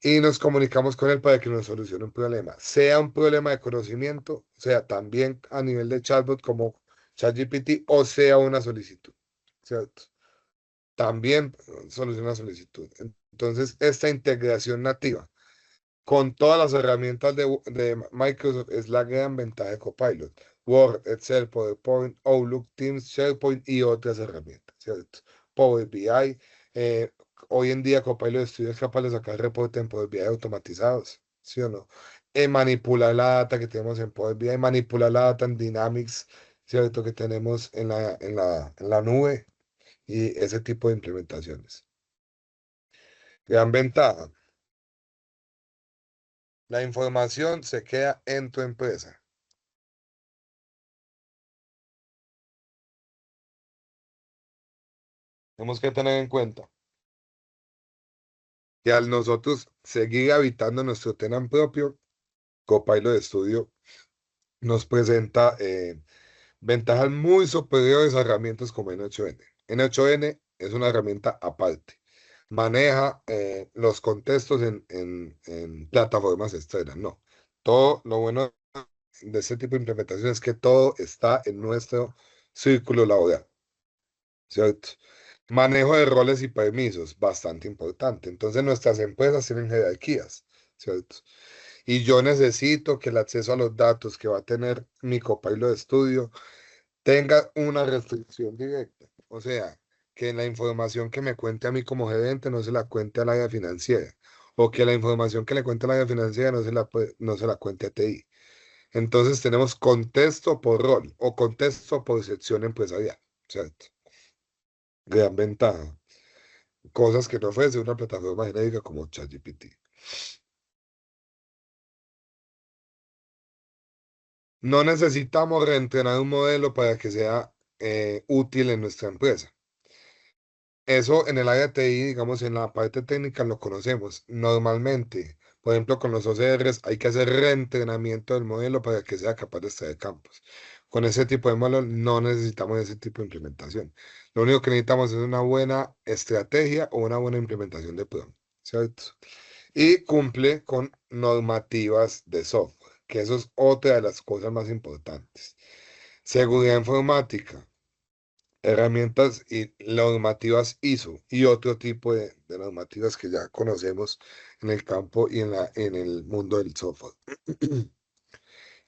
y nos comunicamos con él para que nos solucione un problema, sea un problema de conocimiento, sea también a nivel de chatbot como ChatGPT o sea una solicitud, ¿cierto? También soluciona solicitud. Entonces, esta integración nativa con todas las herramientas de Microsoft es la gran ventaja de Copilot. Word, Excel, PowerPoint, Outlook, Teams, SharePoint y otras herramientas, ¿cierto? Power BI. eh, Hoy en día Copilot Studio es capaz de sacar reportes en Power BI automatizados, ¿sí o no? Manipular la data que tenemos en Power BI, manipular la data en Dynamics, ¿cierto? Que tenemos en la nube y ese tipo de implementaciones. Gran ventaja. La información se queda en tu empresa. Tenemos que tener en cuenta que al nosotros seguir habitando nuestro tenant propio, Copilot Studio nos presenta ventajas muy superiores a herramientas como N8N. N8N es una herramienta aparte. Maneja los contextos en plataformas externas. No. Todo lo bueno de este tipo de implementación es que todo está en nuestro círculo laboral, ¿cierto? Manejo de roles y permisos, bastante importante. Entonces nuestras empresas tienen jerarquías, ¿cierto? Y yo necesito que el acceso a los datos que va a tener mi Copilot de estudio tenga una restricción directa. O sea, que la información que me cuente a mí como gerente no se la cuente al área financiera. O que la información que le cuente al área financiera no se la cuente a TI. Entonces tenemos contexto por rol o contexto por sección empresarial, ¿cierto? Gran ventaja. Cosas que no ofrece una plataforma genérica como ChatGPT. No necesitamos reentrenar un modelo para que sea útil en nuestra empresa. Eso en el área de TI, digamos, en la parte técnica lo conocemos. Normalmente, por ejemplo, con los OCRs hay que hacer reentrenamiento del modelo para que sea capaz de extraer campos. Con ese tipo de modelo no necesitamos ese tipo de implementación. Lo único que necesitamos es una buena estrategia o una buena implementación de prompt, ¿cierto? Y cumple con normativas de software, que eso es otra de las cosas más importantes. Seguridad informática, herramientas y normativas ISO y otro tipo de normativas que ya conocemos en el campo y en el mundo del software.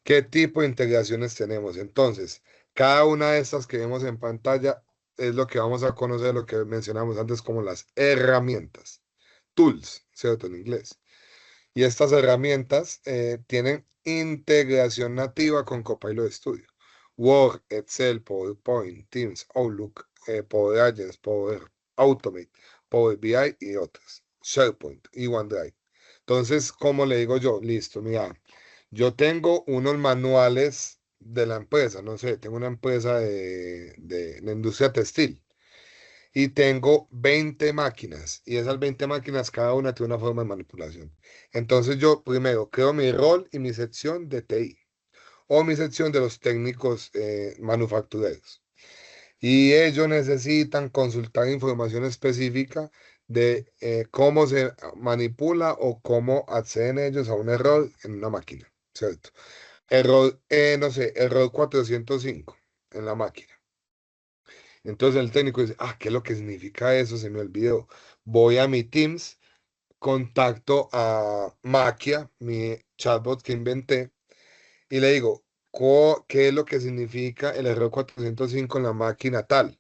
¿Qué tipo de integraciones tenemos? Entonces, cada una de estas que vemos en pantalla es lo que vamos a conocer, lo que mencionamos antes como las herramientas, tools, ¿cierto? En inglés. Y estas herramientas tienen integración nativa con Copilot Studio. Word, Excel, PowerPoint, Teams, Outlook, Power Agents, Power Automate, Power BI y otras. SharePoint y OneDrive. Entonces, como le digo yo, listo, mira, yo tengo unos manuales de la empresa, no sé, tengo una empresa de la industria textil y tengo 20 máquinas y esas 20 máquinas cada una tiene una forma de manipulación. Entonces yo primero creo mi rol y mi sección de TI o mi sección de los técnicos manufactureros. Y ellos necesitan consultar información específica de cómo se manipula o cómo acceden ellos a un error en una máquina, ¿cierto? Error, no sé, error 405 en la máquina. Entonces el técnico dice, ¿qué es lo que significa eso? Se me olvidó. Voy a mi Teams, contacto a Maquia, mi chatbot que inventé, y le digo, ¿Qué es lo que significa el error 405 en la máquina tal?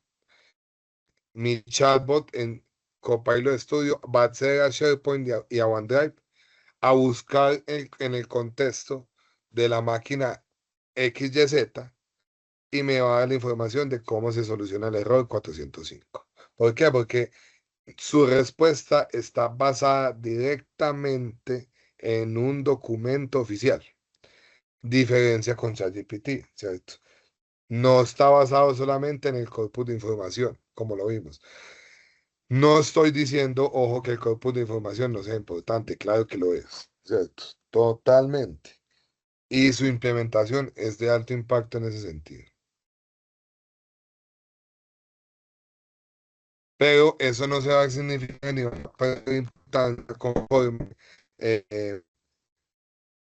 Mi chatbot en Copilot Studio va a acceder a SharePoint y a OneDrive a buscar en el contexto de la máquina XYZ y me va a dar la información de cómo se soluciona el error 405. ¿Por qué? Porque su respuesta está basada directamente en un documento oficial. Diferencia con ChatGPT, ¿cierto? No está basado solamente en el corpus de información, como lo vimos. No estoy diciendo, ojo, que el corpus de información no sea importante, claro que lo es, ¿cierto? Totalmente. Y su implementación es de alto impacto en ese sentido. Pero eso no se va a significar ni va a perder importancia conforme eh,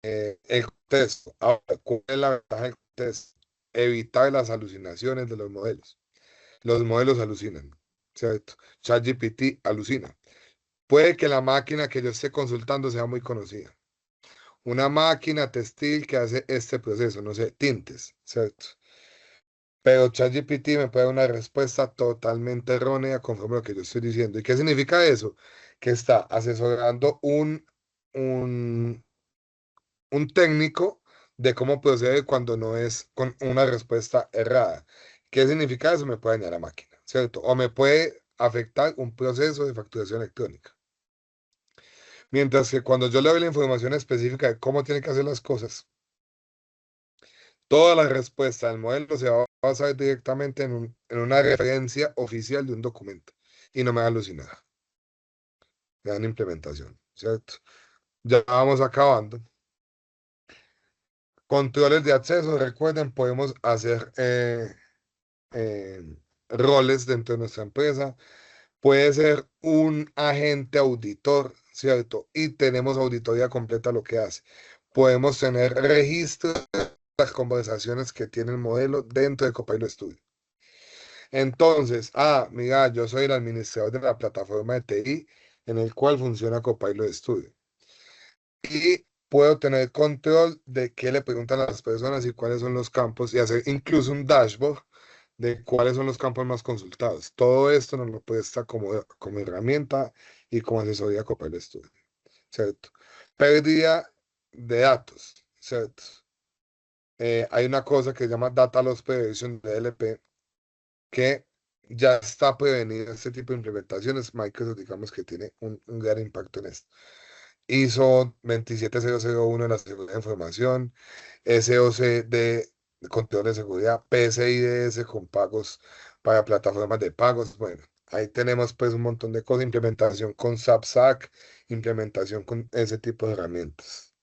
eh, el contexto. Ahora, ¿cuál es la ventaja del contexto? Evitar las alucinaciones de los modelos. Los modelos alucinan, ¿cierto? ChatGPT alucina. Puede que la máquina que yo esté consultando sea muy conocida. Una máquina textil que hace este proceso, no sé, tintes, ¿cierto? Pero ChatGPT me puede dar una respuesta totalmente errónea conforme a lo que yo estoy diciendo. ¿Y qué significa eso? Que está asesorando un, un técnico de cómo procede cuando no es con una respuesta errada. ¿Qué significa eso? Me puede dañar la máquina, ¿cierto? O me puede afectar un proceso de facturación electrónica. Mientras que cuando yo le doy la información específica de cómo tiene que hacer las cosas, toda la respuesta del modelo se va a basar directamente en una referencia oficial de un documento y no me va a alucinar. Me dan implementación, ¿cierto? Ya vamos acabando. Controles de acceso, recuerden, podemos hacer eh, roles dentro de nuestra empresa. Puede ser un agente auditor, ¿cierto? Y tenemos auditoría completa lo que hace. Podemos tener registro de las conversaciones que tiene el modelo dentro de Copilot Studio. Entonces, mira, yo soy el administrador de la plataforma de TI en el cual funciona Copilot Studio. Y puedo tener control de qué le preguntan a las personas y cuáles son los campos y hacer incluso un dashboard de cuáles son los campos más consultados. Todo esto nos lo presta como herramienta y como asesoría Copilot Studio, ¿cierto? Pérdida de datos, ¿cierto? Hay una cosa que se llama Data Loss Prevention, DLP, que ya está prevenido este tipo de implementaciones. Microsoft, digamos que tiene un gran impacto en esto. ISO 27001 en la seguridad de información, SOC de control de seguridad, PCI-DS con pagos para plataformas de pagos. Bueno, ahí tenemos pues un montón de cosas, implementación con SAP-SAC, implementación con ese tipo de herramientas.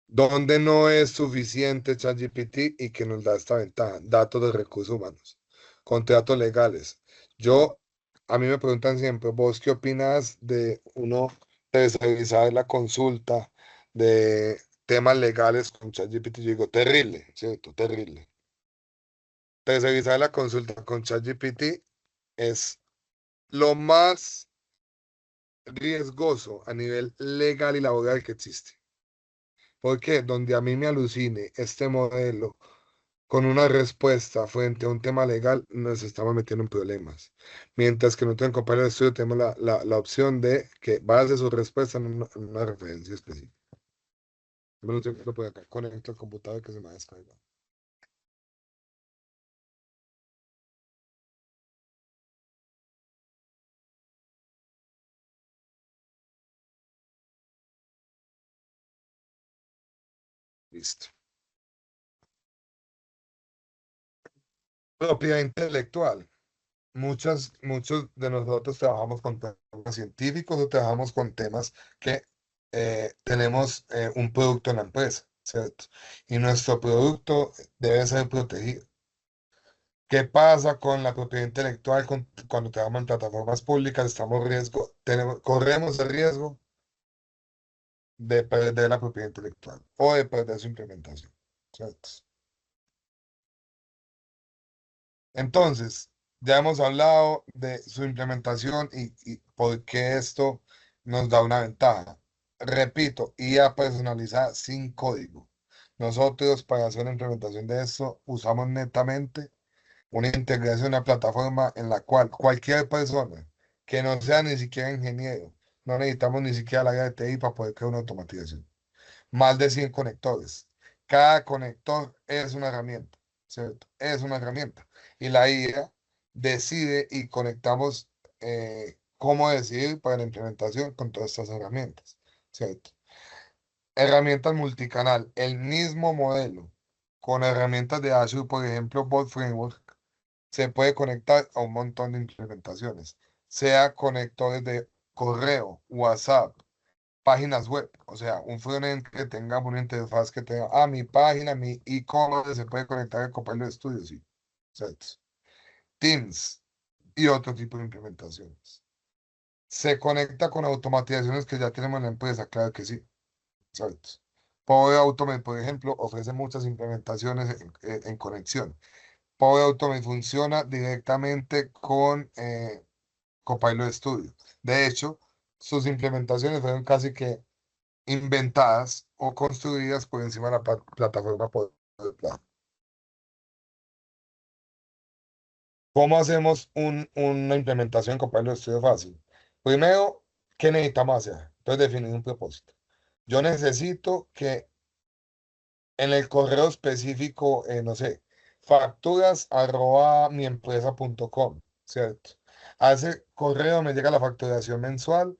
Donde no es suficiente ChatGPT y que nos da esta ventaja, datos de recursos humanos, contratos legales. Yo, a mí me preguntan siempre, ¿vos qué opinas de uno tercerizar la consulta de temas legales con ChatGPT? Yo digo, terrible, ¿cierto? Terrible. Tercerizar la consulta con ChatGPT es lo más riesgoso a nivel legal y laboral que existe. Porque donde a mí me alucine este modelo con una respuesta frente a un tema legal, nos estamos metiendo en problemas. Mientras que nosotros en compañero de estudio tenemos la opción de que base su respuesta en una referencia específica. Yo no sé qué lo puedo acá. Conecto al computador que se me ha descargado. Listo. Propiedad intelectual. Muchos de nosotros trabajamos con temas científicos o trabajamos con temas que tenemos un producto en la empresa, ¿cierto? Y nuestro producto debe ser protegido. ¿Qué pasa con la propiedad intelectual cuando trabajamos en plataformas públicas? Corremos el riesgo de perder la propiedad intelectual o de perder su implementación, ¿cierto? Entonces, ya hemos hablado de su implementación y por qué esto nos da una ventaja. repito, IA personalizada sin código. Nosotros para hacer la implementación de esto usamos netamente una integración, una plataforma en la cual cualquier persona que no sea ni siquiera ingeniero, no necesitamos ni siquiera la área de TI para poder crear una automatización. Más de 100 conectores. Cada conector es una herramienta, ¿cierto? Es una herramienta. Y la IA decide y conectamos cómo decidir para la implementación con todas estas herramientas, ¿cierto? Herramientas multicanal, el mismo modelo, con herramientas de Azure, por ejemplo, Bot Framework, se puede conectar a un montón de implementaciones, sea conectores de correo, WhatsApp, páginas web, o sea, un frontend que tenga una interfaz que tenga, mi página, mi e-commerce se puede conectar al Copilot Studio, sí, exacto. Teams y otro tipo de implementaciones. Se conecta con automatizaciones que ya tenemos en la empresa, claro que sí, exacto. Power Automate, por ejemplo, ofrece muchas implementaciones en conexión. Power Automate funciona directamente con Copilot Studio. De hecho, sus implementaciones fueron casi que inventadas o construidas por encima de la plataforma Power Platform. ¿Cómo hacemos una implementación con Copilot Studio fácil? Primero, ¿qué necesitamos hacer? Entonces, definir un propósito. Yo necesito que en el correo específico, no sé, facturas arroba miempresa.com, ¿cierto? A ese correo me llega la facturación mensual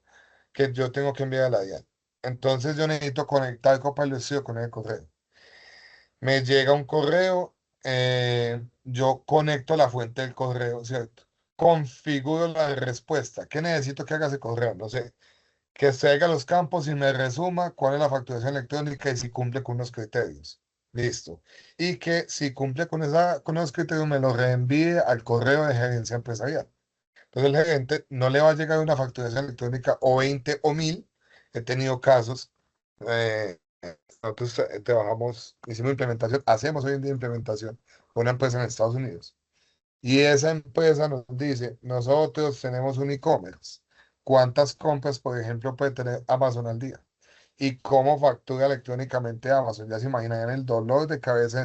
que yo tengo que enviar a la DIAN. Entonces yo necesito conectar Copilot Studio con el correo. Me llega un correo, yo conecto la fuente del correo, ¿cierto? Configuro la respuesta. ¿Qué necesito que haga ese correo? No sé. Que extraiga los campos y me resuma cuál es la facturación electrónica y si cumple con unos criterios. Listo. Y que si cumple con esos criterios me lo reenvíe al correo de gerencia empresarial. Entonces el gerente no le va a llegar una facturación electrónica o 20 o 1000. He tenido casos. eh, Nosotros trabajamos, hicimos implementación, hacemos hoy en día implementación con una empresa en Estados Unidos. Y esa empresa nos dice, nosotros tenemos un e-commerce. ¿Cuántas compras, por ejemplo, puede tener Amazon al día? ¿Y cómo factura electrónicamente Amazon? Ya se imaginan el dolor de cabeza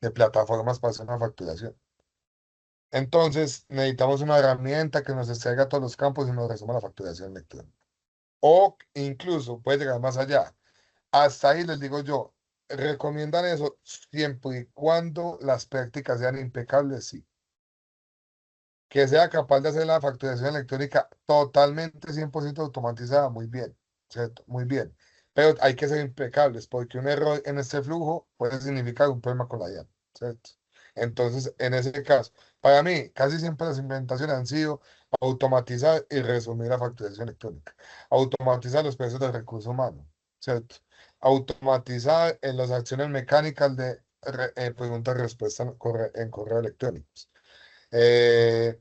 de plataformas para hacer una facturación. Entonces, necesitamos una herramienta que nos extraiga todos los campos y nos resuma la facturación electrónica. O incluso puede llegar más allá. Hasta ahí les digo yo, recomiendan eso siempre y cuando las prácticas sean impecables, sí. Que sea capaz de hacer la facturación electrónica totalmente 100% automatizada, muy bien, ¿cierto? Muy bien. Pero hay que ser impecables porque un error en este flujo puede significar un problema con la IA, ¿cierto? Entonces, en ese caso, para mí, casi siempre las implementaciones han sido automatizar y resumir la facturación electrónica, automatizar los procesos de recursos humanos, ¿cierto? Automatizar en las acciones mecánicas de preguntas y respuestas en correo electrónico, eh,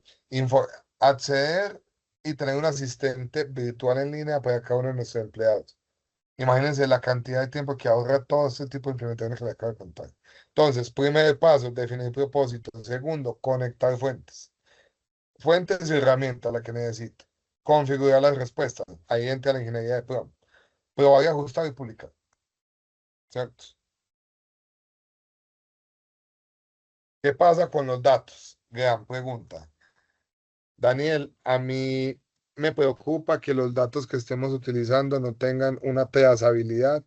acceder y tener un asistente virtual en línea para cada uno de nuestros empleados. Imagínense la cantidad de tiempo que ahorra todo este tipo de implementaciones que le acabo de contar. Entonces, primer paso, definir propósito. Segundo, conectar fuentes. Fuentes y herramientas, la que necesito. Configurar las respuestas. Ahí entra la ingeniería de prompt. Probar y ajustar y publicar. ¿Cierto? ¿Qué pasa con los datos? Gran pregunta. Daniel, a mí me preocupa que los datos que estemos utilizando no tengan una trazabilidad,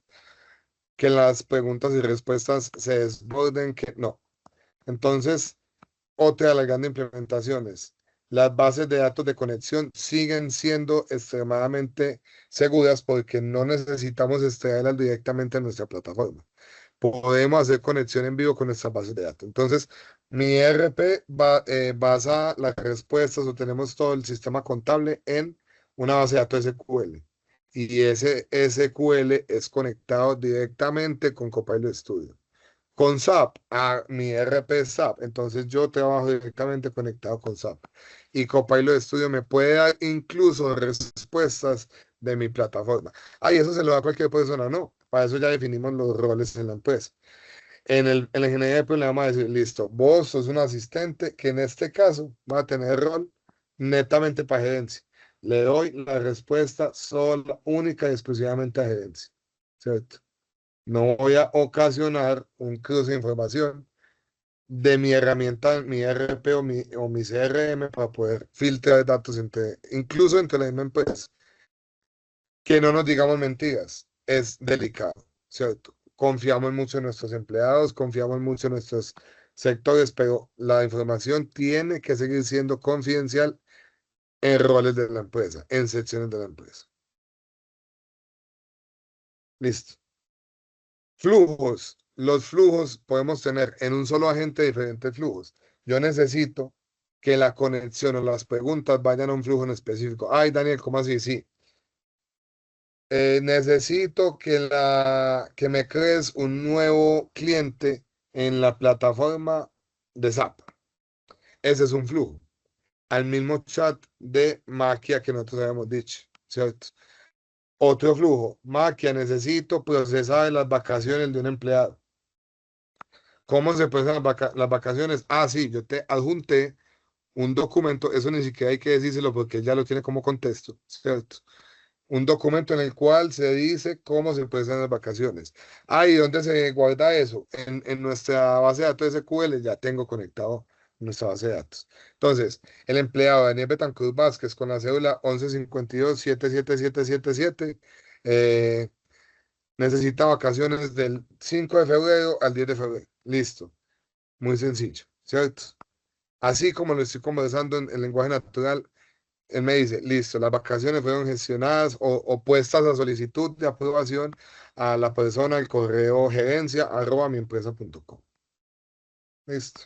que las preguntas y respuestas se desborden, que no. Entonces, otra de las grandes implementaciones, las bases de datos de conexión siguen siendo extremadamente seguras porque no necesitamos extraerlas directamente en nuestra plataforma. Podemos hacer conexión en vivo con nuestras bases de datos. Entonces, mi ERP basa las respuestas o tenemos todo el sistema contable en una base de datos SQL. Y ese SQL es conectado directamente con Copilot Studio. Con SAP, a mi ERP es SAP, entonces yo trabajo directamente conectado con SAP. Y Copilot Studio me puede dar incluso respuestas de mi plataforma. Ay, eso se lo da a cualquier persona, no. Para eso ya definimos los roles en la empresa. En la ingeniería de problema vamos a decir, listo, vos sos un asistente que en este caso va a tener rol netamente para gerencia. Le doy la respuesta sola, única y exclusivamente a gerencia, ¿cierto? No voy a ocasionar un cruce de información de mi herramienta, mi RP o mi CRM para poder filtrar datos entre, incluso entre la misma empresa. Que no nos digamos mentiras, es delicado, ¿cierto? Confiamos mucho en nuestros empleados, confiamos mucho en nuestros sectores, pero la información tiene que seguir siendo confidencial en roles de la empresa, en secciones de la empresa. Listo. Flujos. Los flujos podemos tener en un solo agente diferentes flujos. Yo necesito que la conexión o las preguntas vayan a un flujo en específico. Ay, Daniel, ¿cómo así? Sí. Necesito que me crees un nuevo cliente en la plataforma de SAP. Ese es un flujo. Al mismo chat de Maquia que nosotros habíamos dicho, ¿cierto? Otro flujo. Maquia, necesito procesar las vacaciones de un empleado. ¿Cómo se procesan las vacaciones? Ah, sí, yo te adjunté un documento. Eso ni siquiera hay que decírselo porque él ya lo tiene como contexto, ¿cierto? Un documento en el cual se dice cómo se procesan las vacaciones. Ah, ¿y dónde se guarda eso? En nuestra base de datos SQL ya tengo conectado nuestra base de datos. Entonces, el empleado Daniel Betancur Vázquez con la cédula 1152-77777 necesita vacaciones del 5 de febrero al 10 de febrero. Listo. Muy sencillo, ¿cierto? Así como lo estoy conversando en lenguaje natural, él me dice, listo, las vacaciones fueron gestionadas o puestas a solicitud de aprobación a la persona del correo gerencia@miempresa.com. Listo.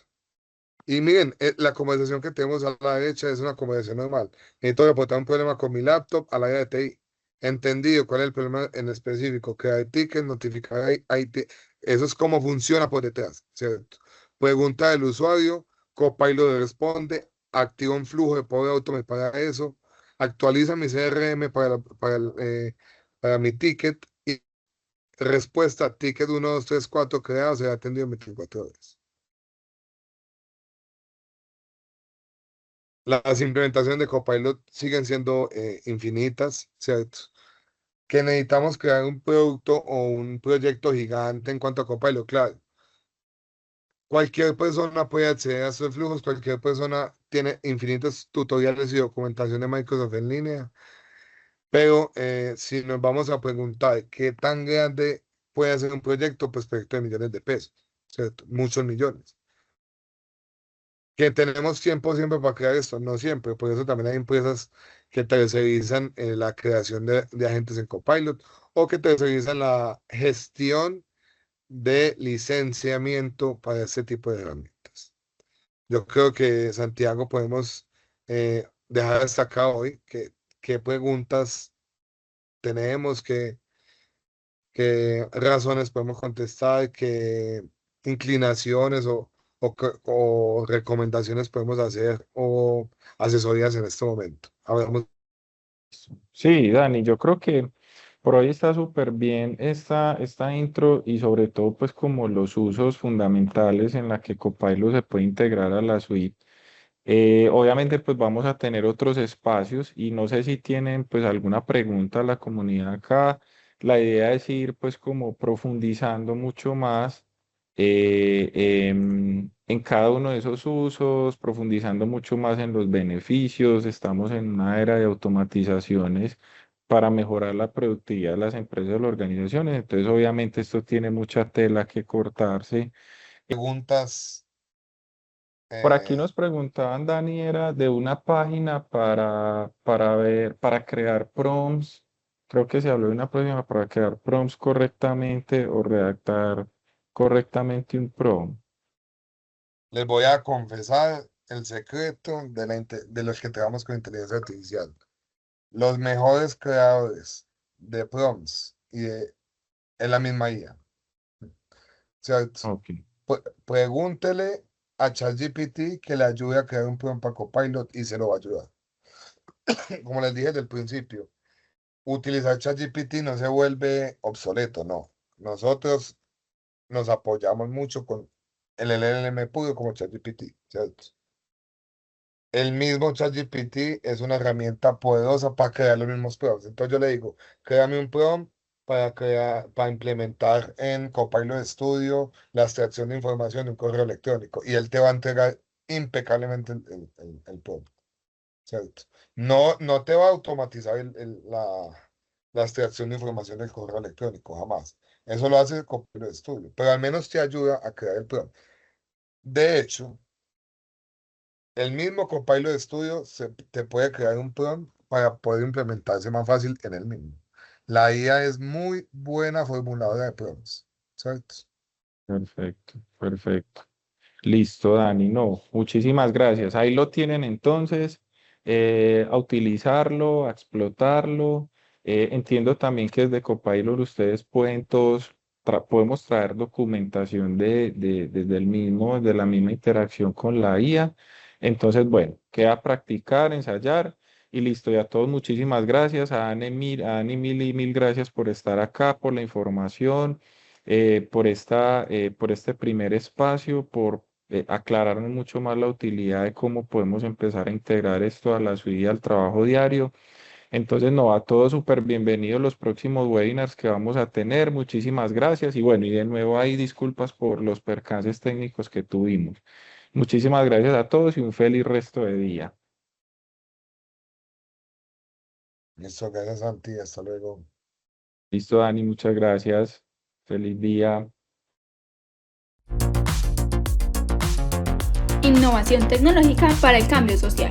Y miren, la conversación que tenemos a la derecha es una conversación normal. Necesito reportar un problema con mi laptop al área de TI. Entendido cuál es el problema en específico. Crear tickets, notificar IT. Eso es cómo funciona por detrás, ¿cierto? Pregunta del usuario, Copilot le responde, activa un flujo de Power Automate para eso, actualiza mi CRM para mi ticket y respuesta, ticket 1, 2, 3, 4 creado, será atendido en 24 horas. Las implementaciones de Copilot siguen siendo infinitas, ¿cierto? Que necesitamos crear un producto o un proyecto gigante en cuanto a Copilot, claro. Cualquier persona puede acceder a estos flujos, cualquier persona tiene infinitos tutoriales y documentación de Microsoft en línea, pero si nos vamos a preguntar qué tan grande puede ser un proyecto, pues proyecto de millones de pesos, ¿cierto? Muchos millones. Que tenemos tiempo siempre para crear esto, no siempre, por eso también hay empresas que tercerizan la creación de agentes en Copilot o que tercerizan la gestión de licenciamiento para ese tipo de herramientas. Yo creo que, Santiago, podemos dejar hasta acá hoy qué preguntas tenemos, qué razones podemos contestar, qué inclinaciones o recomendaciones podemos hacer o asesorías en este momento. Hablamos. Sí, Dani, yo creo que por hoy está súper bien esta intro y sobre todo pues como los usos fundamentales en la que Copilot se puede integrar a la suite. Obviamente pues vamos a tener otros espacios y no sé si tienen pues alguna pregunta a la comunidad acá. La idea es ir pues como profundizando mucho más en cada uno de esos usos, profundizando mucho más en los beneficios. Estamos en una era de automatizaciones para mejorar la productividad de las empresas y las organizaciones. Entonces obviamente esto tiene mucha tela que cortarse. Preguntas. Por aquí eh, nos preguntaban, Dani, era de una página para ver, para crear prompts. Creo que se habló de una página para crear prompts correctamente o redactar correctamente un prompt. Les voy a confesar el secreto de los que trabajamos con inteligencia artificial. Los mejores creadores de prompts es la misma IA, ¿cierto? Ok, Pregúntele a ChatGPT que le ayude a crear un prompt para Copilot y se lo va a ayudar. Como les dije desde el principio, utilizar ChatGPT no se vuelve obsoleto, no. Nosotros nos apoyamos mucho con el LLM puro como ChatGPT, ¿cierto? El mismo ChatGPT es una herramienta poderosa para crear los mismos prompts. Entonces yo le digo, créame un prompt para implementar en Copilot Studio la extracción de información de un correo electrónico. Y él te va a entregar impecablemente el prompt, ¿cierto? No, no te va a automatizar la extracción de información del correo electrónico, jamás. Eso lo hace Copilot Studio, pero al menos te ayuda a crear el prompt. De hecho, el mismo Copilot Studio te puede crear un prompt para poder implementarse más fácil en el mismo. La IA es muy buena formuladora de prompts, ¿cierto? Perfecto, perfecto. Listo, Dani. No, muchísimas gracias. Ahí lo tienen entonces, a utilizarlo, a explotarlo. Entiendo también que desde Copilot ustedes pueden todos, podemos traer documentación desde el mismo, desde la misma interacción con la IA. Entonces, bueno, queda practicar, ensayar y listo. Y a todos muchísimas gracias. A Anne mil y mil gracias por estar acá, por la información, por este primer espacio, por aclararnos mucho más la utilidad de cómo podemos empezar a integrar esto a la su vida, al trabajo diario. Entonces, no, a todos súper bienvenidos los próximos webinars que vamos a tener. Muchísimas gracias y bueno, y de nuevo ahí disculpas por los percances técnicos que tuvimos. Muchísimas gracias a todos y un feliz resto de día. Listo, gracias, Santi. Hasta luego. Listo, Dani, muchas gracias. Feliz día. Innovación tecnológica para el cambio social.